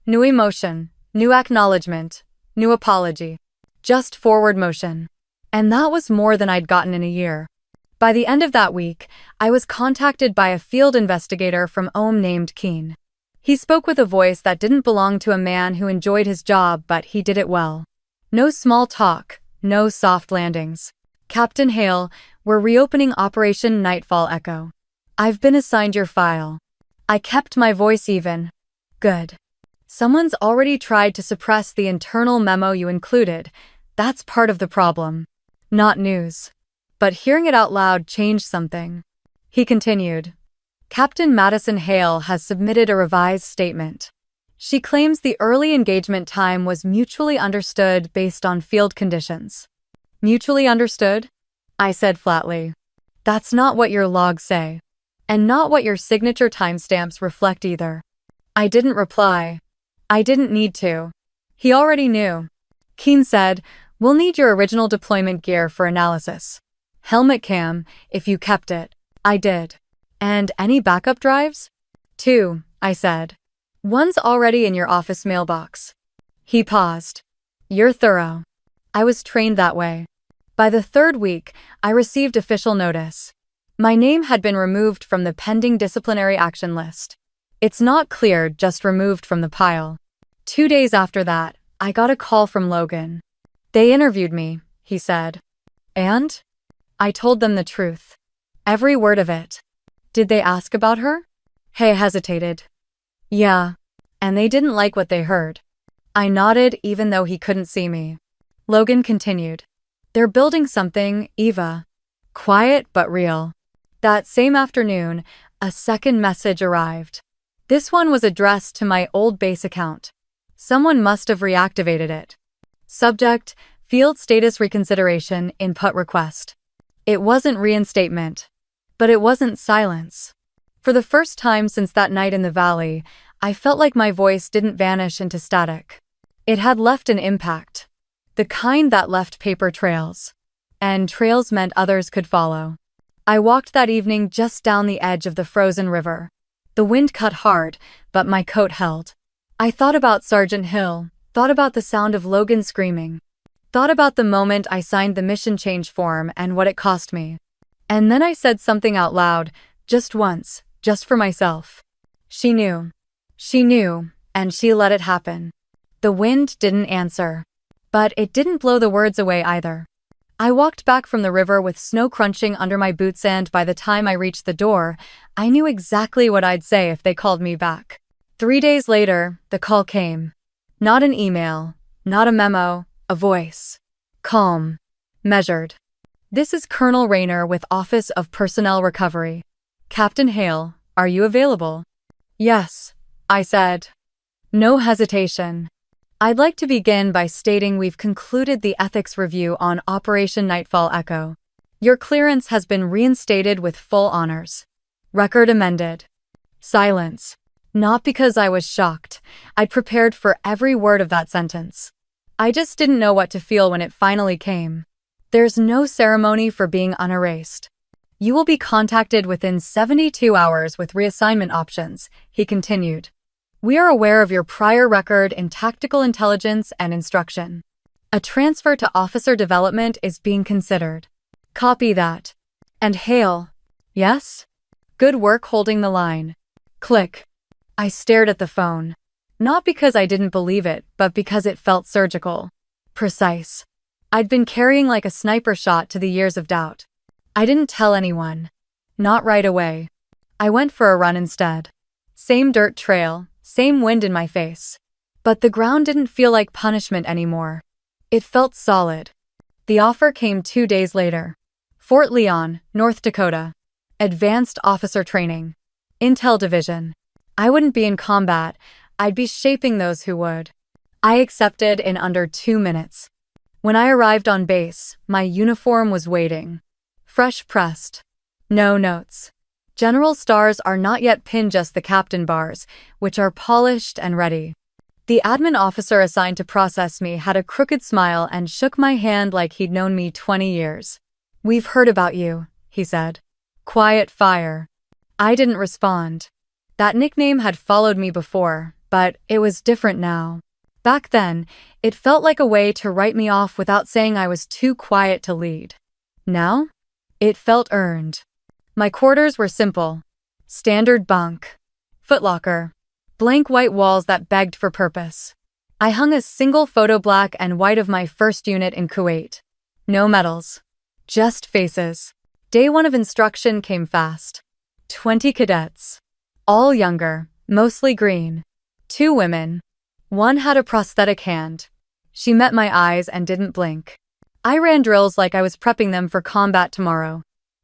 New emotion, new acknowledgement, new apology. Just forward motion. And that was more than I'd gotten in a year. By the end of that week, I was contacted by a field investigator from Ohm named Keen. He spoke with a voice that didn't belong to a man who enjoyed his job, but he did it well. No small talk, no soft landings. Captain Hale, we're reopening Operation Nightfall Echo. I've been assigned your file. I kept my voice even. Good. Someone's already tried to suppress the internal memo you included. That's part of the problem. Not news. But hearing it out loud changed something. He continued. Captain Madison Hale has submitted a revised statement. She claims the early engagement time was mutually understood based on field conditions. Mutually understood? I said flatly. That's not what your logs say. And not what your signature timestamps reflect either. I didn't reply. I didn't need to. He already knew. Keen said, we'll need your original deployment gear for analysis. Helmet cam, if you kept it. I did. And any backup drives? 2, I said. One's already in your office mailbox. He paused. You're thorough. I was trained that way. By the 3rd week, I received official notice. My name had been removed from the pending disciplinary action list. It's not cleared, just removed from the pile. 2 days after that, I got a call from Logan. They interviewed me, he said. And? I told them the truth. Every word of it. Did they ask about her? Hay hesitated. Yeah. And they didn't like what they heard. I nodded even though he couldn't see me. Logan continued. They're building something, Eva. Quiet but real. That same afternoon, a second message arrived. This one was addressed to my old base account. Someone must have reactivated it. Subject, Field Status Reconsideration Input Request. It wasn't reinstatement. But it wasn't silence. For the first time since that night in the valley, I felt like my voice didn't vanish into static. It had left an impact. The kind that left paper trails. And trails meant others could follow. I walked that evening just down the edge of the frozen river. The wind cut hard, but my coat held. I thought about Sergeant Hill, thought about the sound of Logan screaming. Thought about the moment I signed the mission change form and what it cost me. And then I said something out loud, just once, just for myself. She knew. She knew, and she let it happen. The wind didn't answer. But it didn't blow the words away either. I walked back from the river with snow crunching under my boots, and by the time I reached the door, I knew exactly what I'd say if they called me back. 3 days later, the call came. Not an email, not a memo, a voice. Calm. Measured. This is Colonel Rayner with Office of Personnel Recovery. Captain Hale, are you available? Yes, I said. No hesitation. I'd like to begin by stating we've concluded the ethics review on Operation Nightfall Echo. Your clearance has been reinstated with full honors. Record amended. Silence. Not because I was shocked. I'd prepared for every word of that sentence. I just didn't know what to feel when it finally came. There's no ceremony for being unerased. You will be contacted within 72 hours with reassignment options, he continued. We are aware of your prior record in tactical intelligence and instruction. A transfer to officer development is being considered. Copy that. And Hale. Yes? Good work holding the line. Click. I stared at the phone. Not because I didn't believe it, but because it felt surgical. Precise. I'd been carrying like a sniper shot to the years of doubt. I didn't tell anyone. Not right away. I went for a run instead. Same dirt trail, same wind in my face. But the ground didn't feel like punishment anymore. It felt solid. The offer came 2 days later. Fort Leon, North Dakota. Advanced Officer Training. Intel Division. I wouldn't be in combat, I'd be shaping those who would. I accepted in under 2 minutes. When I arrived on base, my uniform was waiting. Fresh pressed. No notes. General stars are not yet pinned, just the captain bars, which are polished and ready. The admin officer assigned to process me had a crooked smile and shook my hand like he'd known me 20 years. "We've heard about you," he said. Quiet fire. I didn't respond. That nickname had followed me before, but it was different now. Back then, it felt like a way to write me off without saying I was too quiet to lead. Now, it felt earned. My quarters were simple. Standard bunk. Footlocker. Blank white walls that begged for purpose. I hung a single photo, black and white, of my first unit in Kuwait. No medals. Just faces. Day 1 of instruction came fast. 20 cadets. All younger, mostly green. 2 women. One had a prosthetic hand. She met my eyes and didn't blink. I ran drills like I was prepping them for combat tomorrow.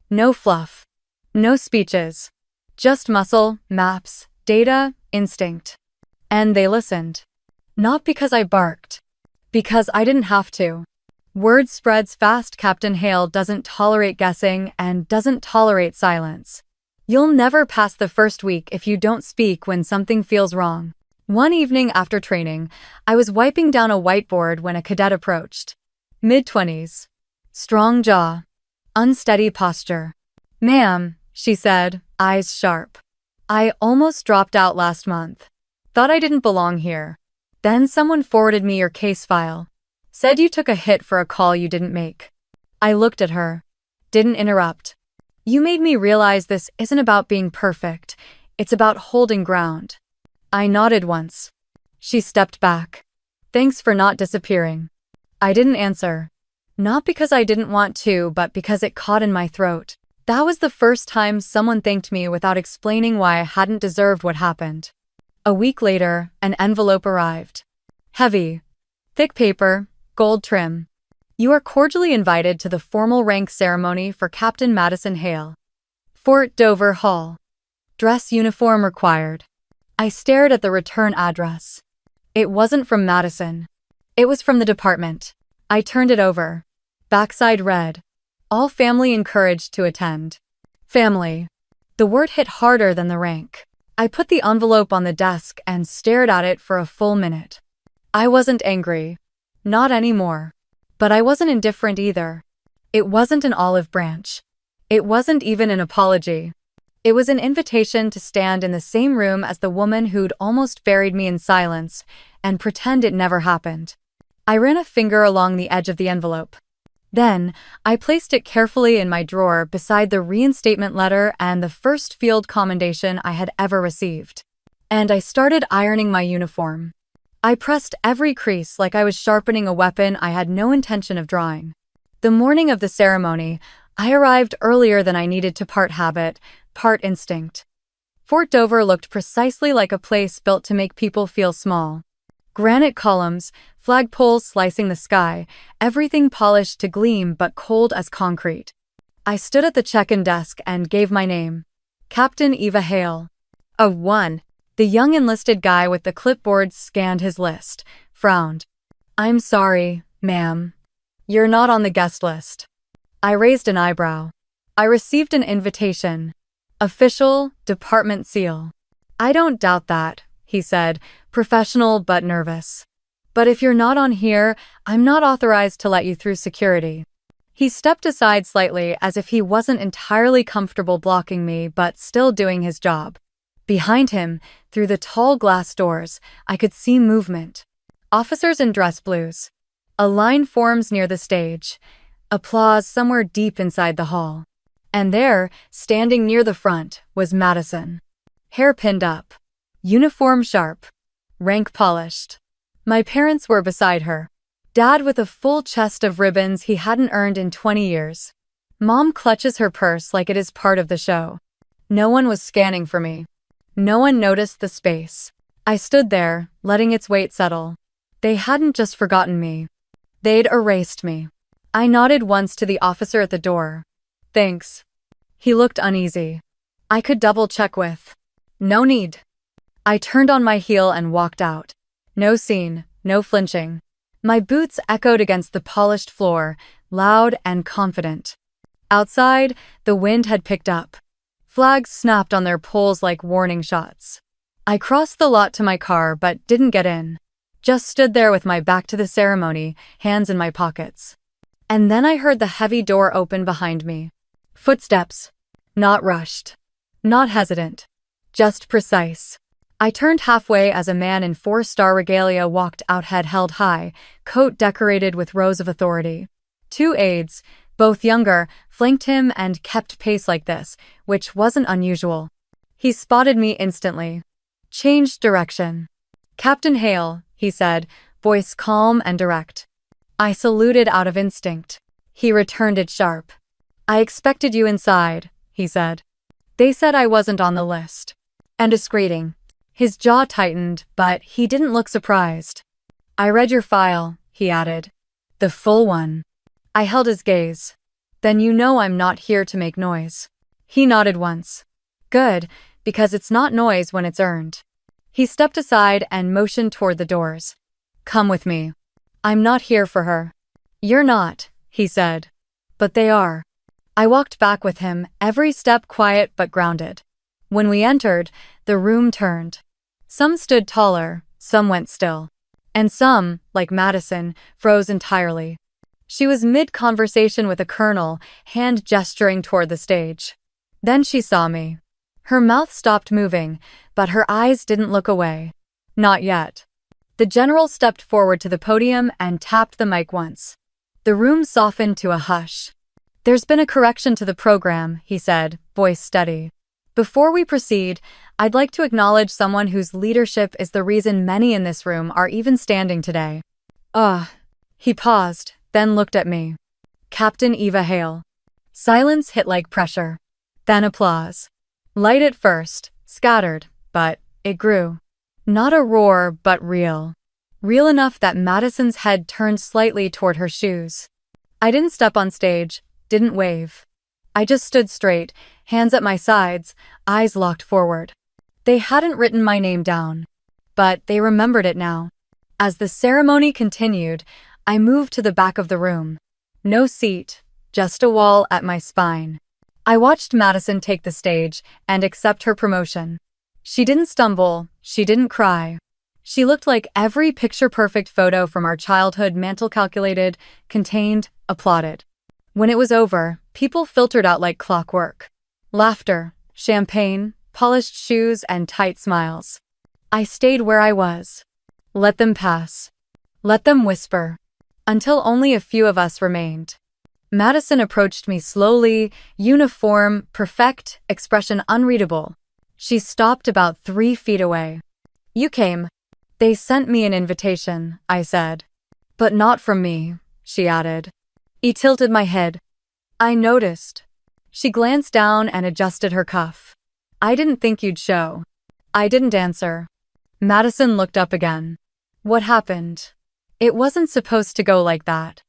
No fluff. No speeches. Just muscle, maps, data, instinct. And they listened. Not because I barked. Because I didn't have to. Word spreads fast. Captain Hale doesn't tolerate guessing and doesn't tolerate silence. You'll never pass the first week if you don't speak when something feels wrong. One evening after training, I was wiping down a whiteboard when a cadet approached. Mid-20s. Strong jaw. Unsteady posture. "Ma'am," she said, eyes sharp. "I almost dropped out last month. Thought I didn't belong here. Then someone forwarded me your case file. Said you took a hit for a call you didn't make." I looked at her. Didn't interrupt. "You made me realize this isn't about being perfect. It's about holding ground." I nodded once. She stepped back. "Thanks for not disappearing." I didn't answer. Not because I didn't want to, but because it caught in my throat. That was the first time someone thanked me without explaining why I hadn't deserved what happened. A week later, an envelope arrived. Heavy. Thick paper, gold trim. "You are cordially invited to the formal rank ceremony for Captain Madison Hale. Fort Dover Hall. Dress uniform required." I stared at the return address. It wasn't from Madison. It was from the department. I turned it over. Backside read, "All family encouraged to attend." Family. The word hit harder than the rank. I put the envelope on the desk and stared at it for a full minute. I wasn't angry. Not anymore. But I wasn't indifferent either. It wasn't an olive branch. It wasn't even an apology. It was an invitation to stand in the same room as the woman who'd almost buried me in silence and pretend it never happened. I ran a finger along the edge of the envelope. Then, I placed it carefully in my drawer beside the reinstatement letter and the first field commendation I had ever received. And I started ironing my uniform. I pressed every crease like I was sharpening a weapon I had no intention of drawing. The morning of the ceremony, I arrived earlier than I needed to, part habit, part instinct. Fort Dover looked precisely like a place built to make people feel small. Granite columns, flagpoles slicing the sky, everything polished to gleam but cold as concrete. I stood at the check-in desk and gave my name. Captain Eva Hale. A 1. The young enlisted guy with the clipboard scanned his list, frowned. "I'm sorry, ma'am. You're not on the guest list." I raised an eyebrow. "I received an invitation. Official, department seal." "I don't doubt that," he said, professional but nervous. "But if you're not on here, I'm not authorized to let you through security." He stepped aside slightly as if he wasn't entirely comfortable blocking me but still doing his job. Behind him, through the tall glass doors, I could see movement. Officers in dress blues. A line forms near the stage. Applause somewhere deep inside the hall. And there, standing near the front, was Madison. Hair pinned up. Uniform sharp. Rank polished. My parents were beside her. Dad with a full chest of ribbons he hadn't earned in 20 years. Mom clutches her purse like it is part of the show. No one was scanning for me. No one noticed the space. I stood there, letting its weight settle. They hadn't just forgotten me. They'd erased me. I nodded once to the officer at the door. Thanks. He looked uneasy. I could double-check with. No need. I turned on my heel and walked out. No scene, no flinching. My boots echoed against the polished floor, loud and confident. Outside, the wind had picked up. Flags snapped on their poles like warning shots. I crossed the lot to my car but didn't get in. Just stood there with my back to the ceremony, hands in my pockets. And then I heard the heavy door open behind me. Footsteps. Not rushed. Not hesitant. Just precise. I turned halfway as a man in 4-star regalia walked out, head held high, coat decorated with rows of authority. 2 aides, both younger, flanked him and kept pace like this, which wasn't unusual. He spotted me instantly. Changed direction. Captain Hale, he said, voice calm and direct. I saluted out of instinct. He returned it sharp. I expected you inside, he said. They said I wasn't on the list. And a greeting. His jaw tightened, but he didn't look surprised. I read your file, he added. The full one. I held his gaze. Then you know I'm not here to make noise. He nodded once. Good, because it's not noise when it's earned. He stepped aside and motioned toward the doors. Come with me. I'm not here for her. You're not, he said. But they are. I walked back with him, every step quiet but grounded. When we entered, the room turned. Some stood taller, some went still. And some, like Madison, froze entirely. She was mid-conversation with a colonel, hand gesturing toward the stage. Then she saw me. Her mouth stopped moving, but her eyes didn't look away. Not yet. The general stepped forward to the podium and tapped the mic once. The room softened to a hush. There's been a correction to the program, he said, voice steady. Before we proceed, I'd like to acknowledge someone whose leadership is the reason many in this room are even standing today. He paused, then looked at me. Captain Eva Hale. Silence hit like pressure. Then applause. Light at first, scattered, but it grew. Not a roar, but real. Real enough that Madison's head turned slightly toward her shoes. I didn't step on stage, didn't wave. I just stood straight, hands at my sides, eyes locked forward. They hadn't written my name down, but they remembered it now. As the ceremony continued, I moved to the back of the room. No seat, just a wall at my spine. I watched Madison take the stage and accept her promotion. She didn't stumble, she didn't cry. She looked like every picture-perfect photo from our childhood, mantle calculated, contained, applauded. When it was over, people filtered out like clockwork. Laughter, champagne, polished shoes, and tight smiles. I stayed where I was. Let them pass. Let them whisper. Until only a few of us remained. Madison approached me slowly, uniform, perfect, expression unreadable. She stopped about 3 feet away. You came. They sent me an invitation, I said. But not from me, she added. He tilted my head. I noticed. She glanced down and adjusted her cuff. I didn't think you'd show. I didn't answer. Madison looked up again. What happened? It wasn't supposed to go like that.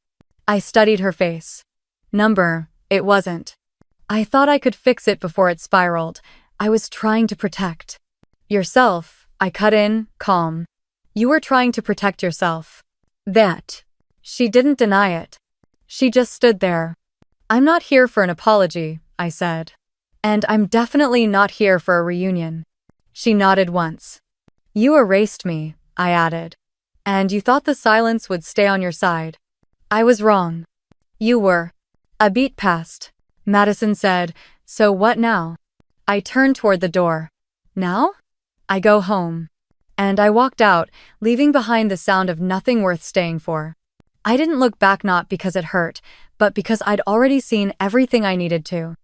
I studied her face. Number, it wasn't. I thought I could fix it before it spiraled. I was trying to protect. Yourself, I cut in, calm. You were trying to protect yourself. That. She didn't deny it. She just stood there. I'm not here for an apology, I said. And I'm definitely not here for a reunion. She nodded once. You erased me, I added. And you thought the silence would stay on your side. I was wrong. You were. A beat passed. Madison said, so what now? I turned toward the door. Now? I go home. And I walked out, leaving behind the sound of nothing worth staying for. I didn't look back, not because it hurt, but because I'd already seen everything I needed to.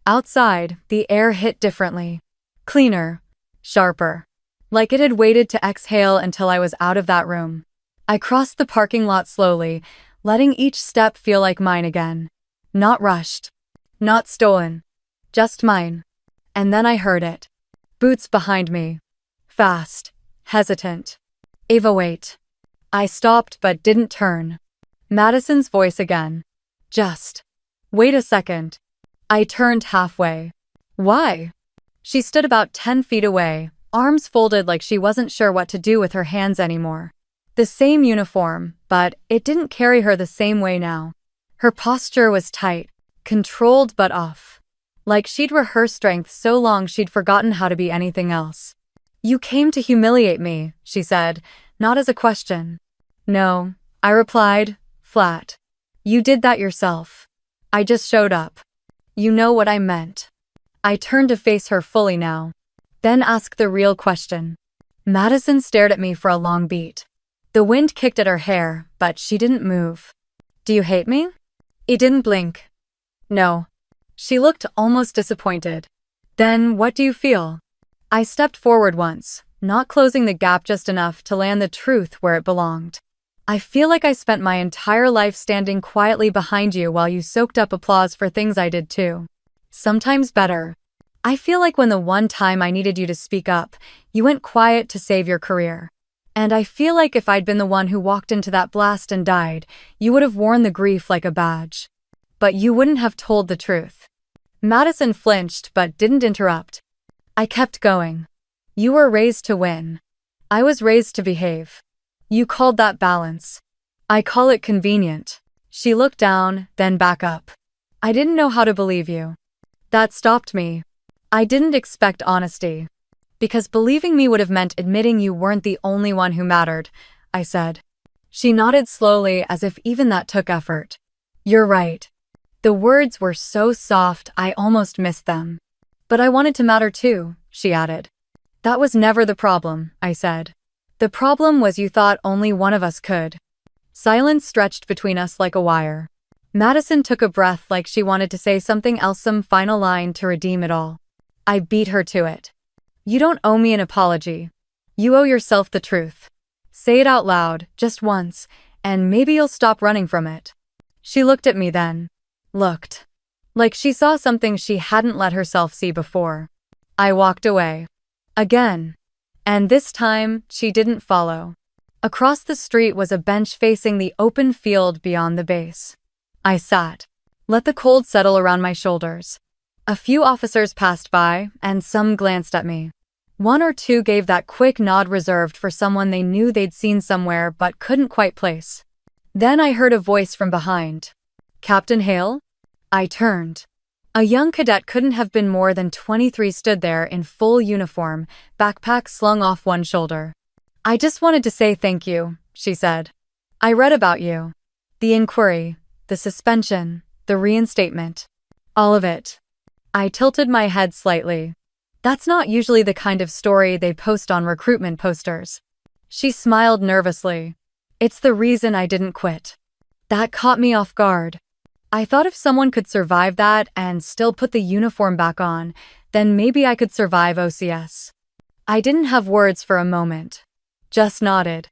Outside, the air hit differently. Cleaner. Sharper. Like it had waited to exhale until I was out of that room. I crossed the parking lot slowly, letting each step feel like mine again. Not rushed. Not stolen. Just mine. And then I heard it. Boots behind me. Fast. Hesitant. Ava, wait. I stopped but didn't turn. Madison's voice again. Just. Wait a second. I turned halfway. Why? She stood about 10 feet away, arms folded like she wasn't sure what to do with her hands anymore. The same uniform, but it didn't carry her the same way now. Her posture was tight, controlled but off. Like she'd rehearsed strength so long she'd forgotten how to be anything else. You came to humiliate me, she said, not as a question. No, I replied, flat. You did that yourself. I just showed up. You know what I meant. I turned to face her fully now. Then asked the real question. Madison stared at me for a long beat. The wind kicked at her hair, but she didn't move. Do you hate me? He didn't blink. No. She looked almost disappointed. Then what do you feel? I stepped forward once, not closing the gap just enough to land the truth where it belonged. I feel like I spent my entire life standing quietly behind you while you soaked up applause for things I did too. Sometimes better. I feel like when the one time I needed you to speak up, you went quiet to save your career. And I feel like if I'd been the one who walked into that blast and died, you would have worn the grief like a badge. But you wouldn't have told the truth. Madison flinched but didn't interrupt. I kept going. You were raised to win. I was raised to behave. You called that balance. I call it convenient. She looked down, then back up. I didn't know how to believe you. That stopped me. I didn't expect honesty. Because believing me would have meant admitting you weren't the only one who mattered, I said. She nodded slowly as if even that took effort. You're right. The words were so soft I almost missed them. But I wanted to matter too, she added. That was never the problem, I said. The problem was you thought only one of us could. Silence stretched between us like a wire. Madison took a breath like she wanted to say something else, some final line to redeem it all. I beat her to it. You don't owe me an apology. You owe yourself the truth. Say it out loud, just once, and maybe you'll stop running from it. She looked at me then. Looked. Like she saw something she hadn't let herself see before. I walked away. Again. And this time, she didn't follow. Across the street was a bench facing the open field beyond the base. I sat. Let the cold settle around my shoulders. A few officers passed by, and some glanced at me. One or two gave that quick nod reserved for someone they knew they'd seen somewhere but couldn't quite place. Then I heard a voice from behind. Captain Hale? I turned. A young cadet couldn't have been more than 23 stood there in full uniform, backpack slung off one shoulder. I just wanted to say thank you, she said. I read about you. The inquiry, the suspension, the reinstatement. All of it. I tilted my head slightly. That's not usually the kind of story they post on recruitment posters. She smiled nervously. It's the reason I didn't quit. That caught me off guard. I thought if someone could survive that and still put the uniform back on, then maybe I could survive OCS. I didn't have words for a moment. Just nodded.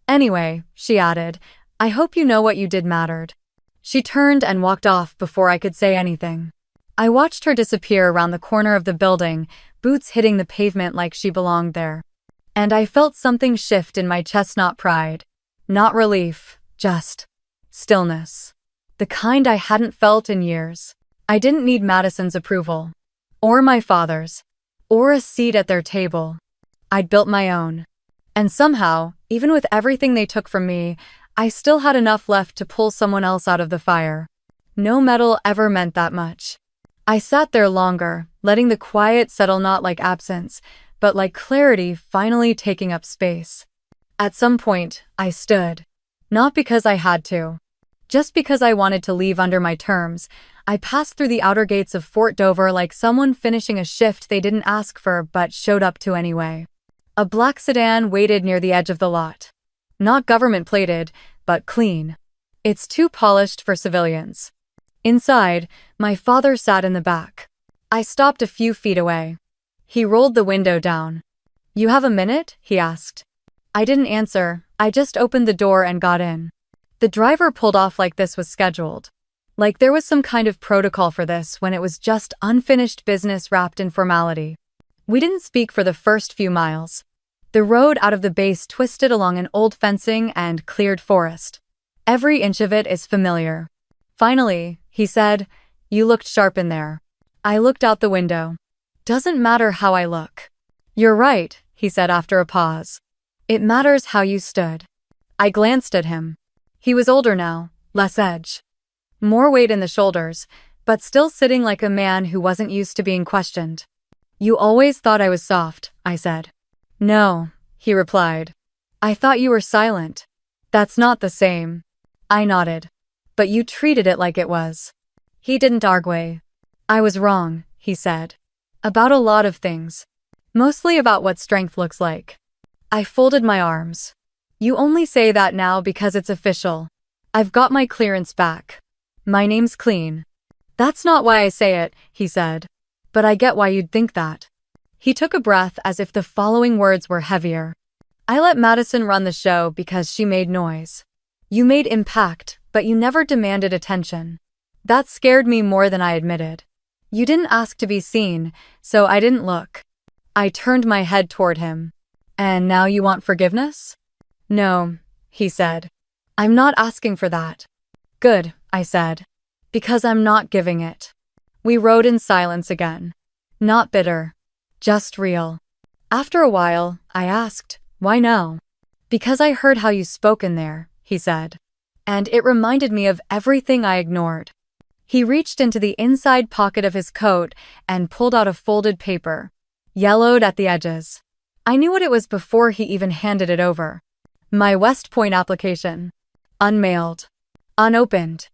Anyway, she added, I hope you know what you did mattered. She turned and walked off before I could say anything. I watched her disappear around the corner of the building, boots hitting the pavement like she belonged there. And I felt something shift in my chestnut pride. Not relief, just stillness. The kind I hadn't felt in years. I didn't need Madison's approval. Or my father's. Or a seat at their table. I'd built my own. And somehow, even with everything they took from me, I still had enough left to pull someone else out of the fire. No medal ever meant that much. I sat there longer, letting the quiet settle not like absence, but like clarity finally taking up space. At some point, I stood. Not because I had to. Just because I wanted to leave under my terms. I passed through the outer gates of Fort Dover like someone finishing a shift they didn't ask for but showed up to anyway. A black sedan waited near the edge of the lot. Not government-plated, but clean. It's too polished for civilians. Inside, my father sat in the back. I stopped a few feet away. He rolled the window down. You have a minute? He asked. I didn't answer. I just opened the door and got in. The driver pulled off like this was scheduled. Like there was some kind of protocol for this when it was just unfinished business wrapped in formality. We didn't speak for the first few miles. The road out of the base twisted along an old fencing and cleared forest. Every inch of it is familiar. Finally, he said, "You looked sharp in there." I looked out the window. "Doesn't matter how I look." "You're right," he said after a pause. "It matters how you stood." I glanced at him. He was older now, less edge. More weight in the shoulders, but still sitting like a man who wasn't used to being questioned. "You always thought I was soft," I said. "No," he replied. "I thought you were silent." "That's not the same." I nodded. "But you treated it like it was." He didn't argue. "I was wrong," he said. "About a lot of things. Mostly about what strength looks like." I folded my arms. "You only say that now because it's official. I've got my clearance back. My name's clean." "That's not why I say it," he said. "But I get why you'd think that." He took a breath as if the following words were heavier. "I let Madison run the show because she made noise. You made impact, but you never demanded attention. That scared me more than I admitted. You didn't ask to be seen, so I didn't look." I turned my head toward him. "And now you want forgiveness?" "No," he said. "I'm not asking for that." "Good," I said. "Because I'm not giving it." We rode in silence again. Not bitter. Just real. After a while, I asked, "Why no?" "Because I heard how you spoke in there," he said. "And it reminded me of everything I ignored." He reached into the inside pocket of his coat and pulled out a folded paper, yellowed at the edges. I knew what it was before he even handed it over. My West Point application. Unmailed. Unopened.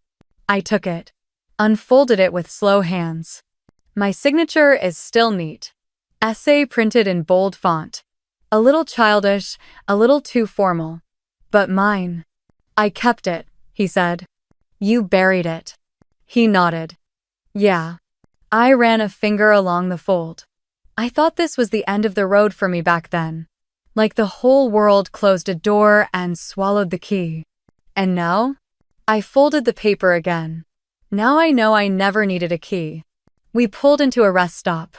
I took it. Unfolded it with slow hands. My signature is still neat. Essay printed in bold font. A little childish, a little too formal. But mine. "I kept it," he said. "You buried it." He nodded. "Yeah." I ran a finger along the fold. I thought this was the end of the road for me back then. Like the whole world closed a door and swallowed the key. And now? I folded the paper again. Now I know I never needed a key. We pulled into a rest stop.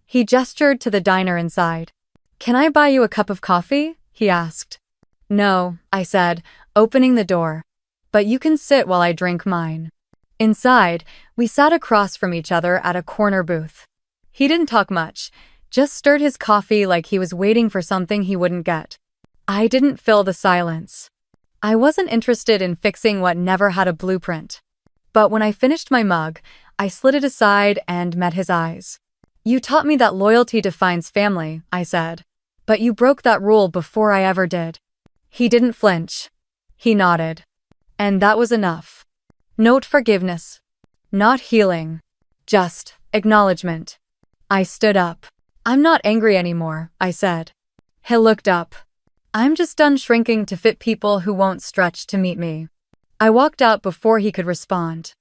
He gestured to the diner inside. "Can I buy you a cup of coffee?" he asked. "No," I said, opening the door. "But you can sit while I drink mine." Inside, we sat across from each other at a corner booth. He didn't talk much, just stirred his coffee like he was waiting for something he wouldn't get. I didn't fill the silence. I wasn't interested in fixing what never had a blueprint. But when I finished my mug, I slid it aside and met his eyes. "You taught me that loyalty defines family," I said. "But you broke that rule before I ever did." He didn't flinch. He nodded. And that was enough. Not forgiveness. Not healing. Just acknowledgement. I stood up. "I'm not angry anymore," I said. He looked up. "I'm just done shrinking to fit people who won't stretch to meet me." I walked out before he could respond.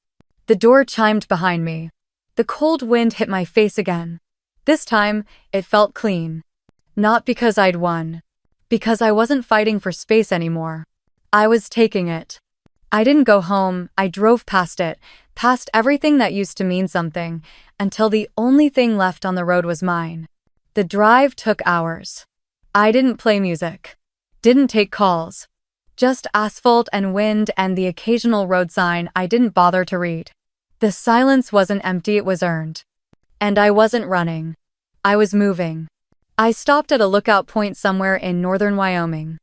The door chimed behind me. The cold wind hit my face again. This time, it felt clean. Not because I'd won. Because I wasn't fighting for space anymore. I was taking it. I didn't go home, I drove past it, past everything that used to mean something, until the only thing left on the road was mine. The drive took hours. I didn't play music. Didn't take calls. Just asphalt and wind and the occasional road sign I didn't bother to read. The silence wasn't empty, it was earned. And I wasn't running. I was moving. I stopped at a lookout point somewhere in northern Wyoming.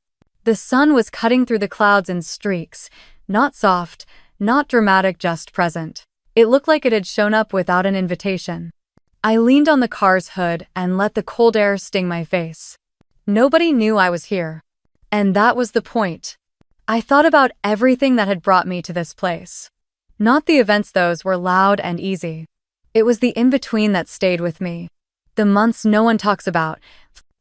The sun was cutting through the clouds in streaks, not soft, not dramatic, just present. It looked like it had shown up without an invitation. I leaned on the car's hood and let the cold air sting my face. Nobody knew I was here. And that was the point. I thought about everything that had brought me to this place. Not the events, those were loud and easy. It was the in-between that stayed with me. The months no one talks about.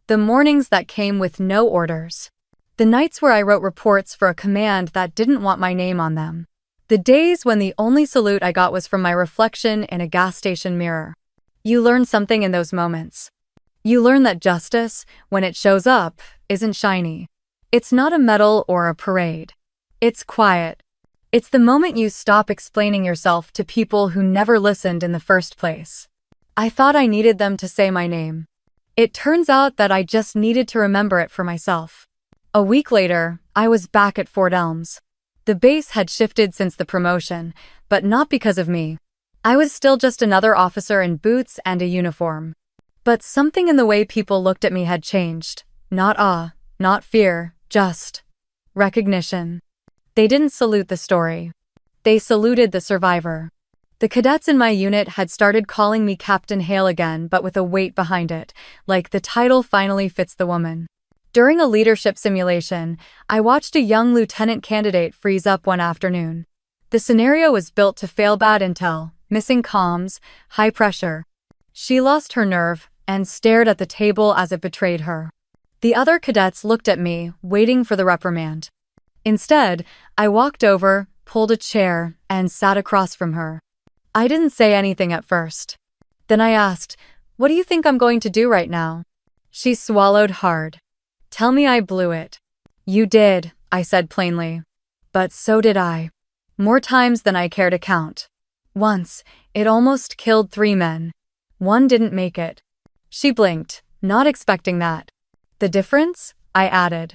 The mornings that came with no orders. The nights where I wrote reports for a command that didn't want my name on them. The days when the only salute I got was from my reflection in a gas station mirror. You learn something in those moments. You learn that justice, when it shows up, isn't shiny. It's not a medal or a parade. It's quiet. It's the moment you stop explaining yourself to people who never listened in the first place. I thought I needed them to say my name. It turns out that I just needed to remember it for myself. A week later, I was back at Fort Elms. The base had shifted since the promotion, but not because of me. I was still just another officer in boots and a uniform. But something in the way people looked at me had changed. Not awe, not fear, just recognition. They didn't salute the story. They saluted the survivor. The cadets in my unit had started calling me Captain Hale again, but with a weight behind it, like the title finally fits the woman. During a leadership simulation, I watched a young lieutenant candidate freeze up one afternoon. The scenario was built to fail bad intel, missing comms, high pressure. She lost her nerve and stared at the table as it betrayed her. The other cadets looked at me, waiting for the reprimand. Instead, I walked over, pulled a chair, and sat across from her. I didn't say anything at first. Then I asked, "What do you think I'm going to do right now?" She swallowed hard. "Tell me I blew it." "You did," I said plainly. "But so did I. More times than I care to count. Once, it almost killed 3 men. One didn't make it." She blinked, not expecting that. "The difference?" I added.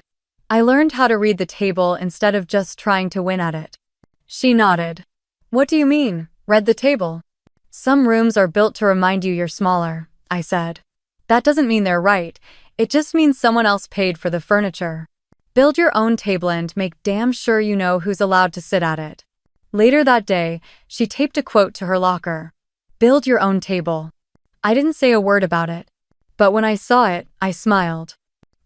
"I learned how to read the table instead of just trying to win at it." She nodded. "What do you mean, read the table?" "Some rooms are built to remind you you're smaller," I said. "That doesn't mean they're right, it just means someone else paid for the furniture. Build your own table and make damn sure you know who's allowed to sit at it." Later that day, she taped a quote to her locker. "Build your own table." I didn't say a word about it. But when I saw it, I smiled.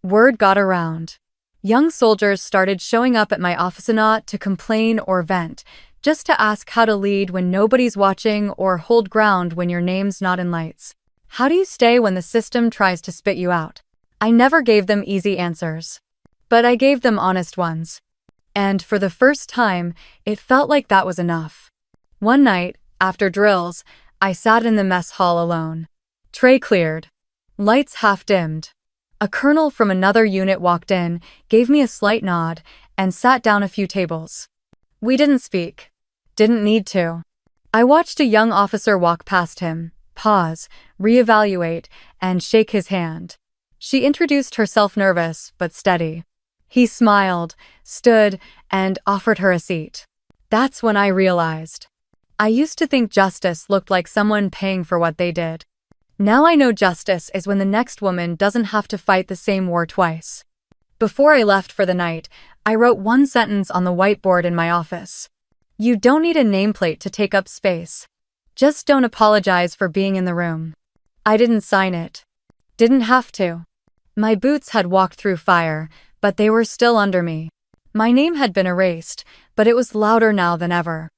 Word got around. Young soldiers started showing up at my office not to complain or vent, just to ask how to lead when nobody's watching or hold ground when your name's not in lights. How do you stay when the system tries to spit you out? I never gave them easy answers. But I gave them honest ones. And for the first time, it felt like that was enough. One night, after drills, I sat in the mess hall alone. Tray cleared. Lights half dimmed. A colonel from another unit walked in, gave me a slight nod, and sat down a few tables. We didn't speak. Didn't need to. I watched a young officer walk past him, pause, reevaluate, and shake his hand. She introduced herself nervous but steady. He smiled, stood, and offered her a seat. That's when I realized. I used to think justice looked like someone paying for what they did. Now I know justice is when the next woman doesn't have to fight the same war twice. Before I left for the night, I wrote one sentence on the whiteboard in my office. You don't need a nameplate to take up space. Just don't apologize for being in the room. I didn't sign it. Didn't have to. My boots had walked through fire, but they were still under me. My name had been erased, but it was louder now than ever.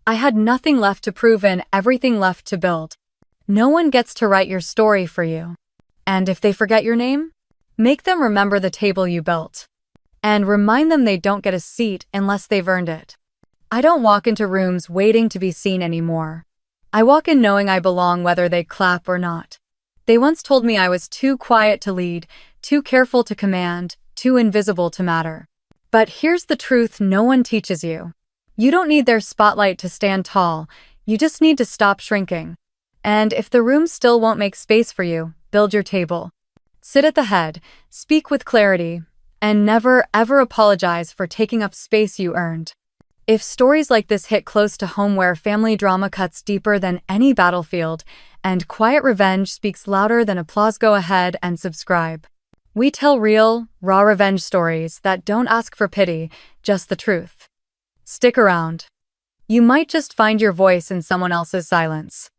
I had nothing left to prove and everything left to build. No one gets to write your story for you. And if they forget your name, make them remember the table you built. And remind them they don't get a seat unless they've earned it. I don't walk into rooms waiting to be seen anymore. I walk in knowing I belong whether they clap or not. They once told me I was too quiet to lead, too careful to command, too invisible to matter. But here's the truth no one teaches you. You don't need their spotlight to stand tall, you just need to stop shrinking. And if the room still won't make space for you, build your table. Sit at the head, speak with clarity, and never ever apologize for taking up space you earned. If stories like this hit close to home where family drama cuts deeper than any battlefield, and quiet revenge speaks louder than applause, go ahead and subscribe. We tell real, raw revenge stories that don't ask for pity, just the truth. Stick around. You might just find your voice in someone else's silence.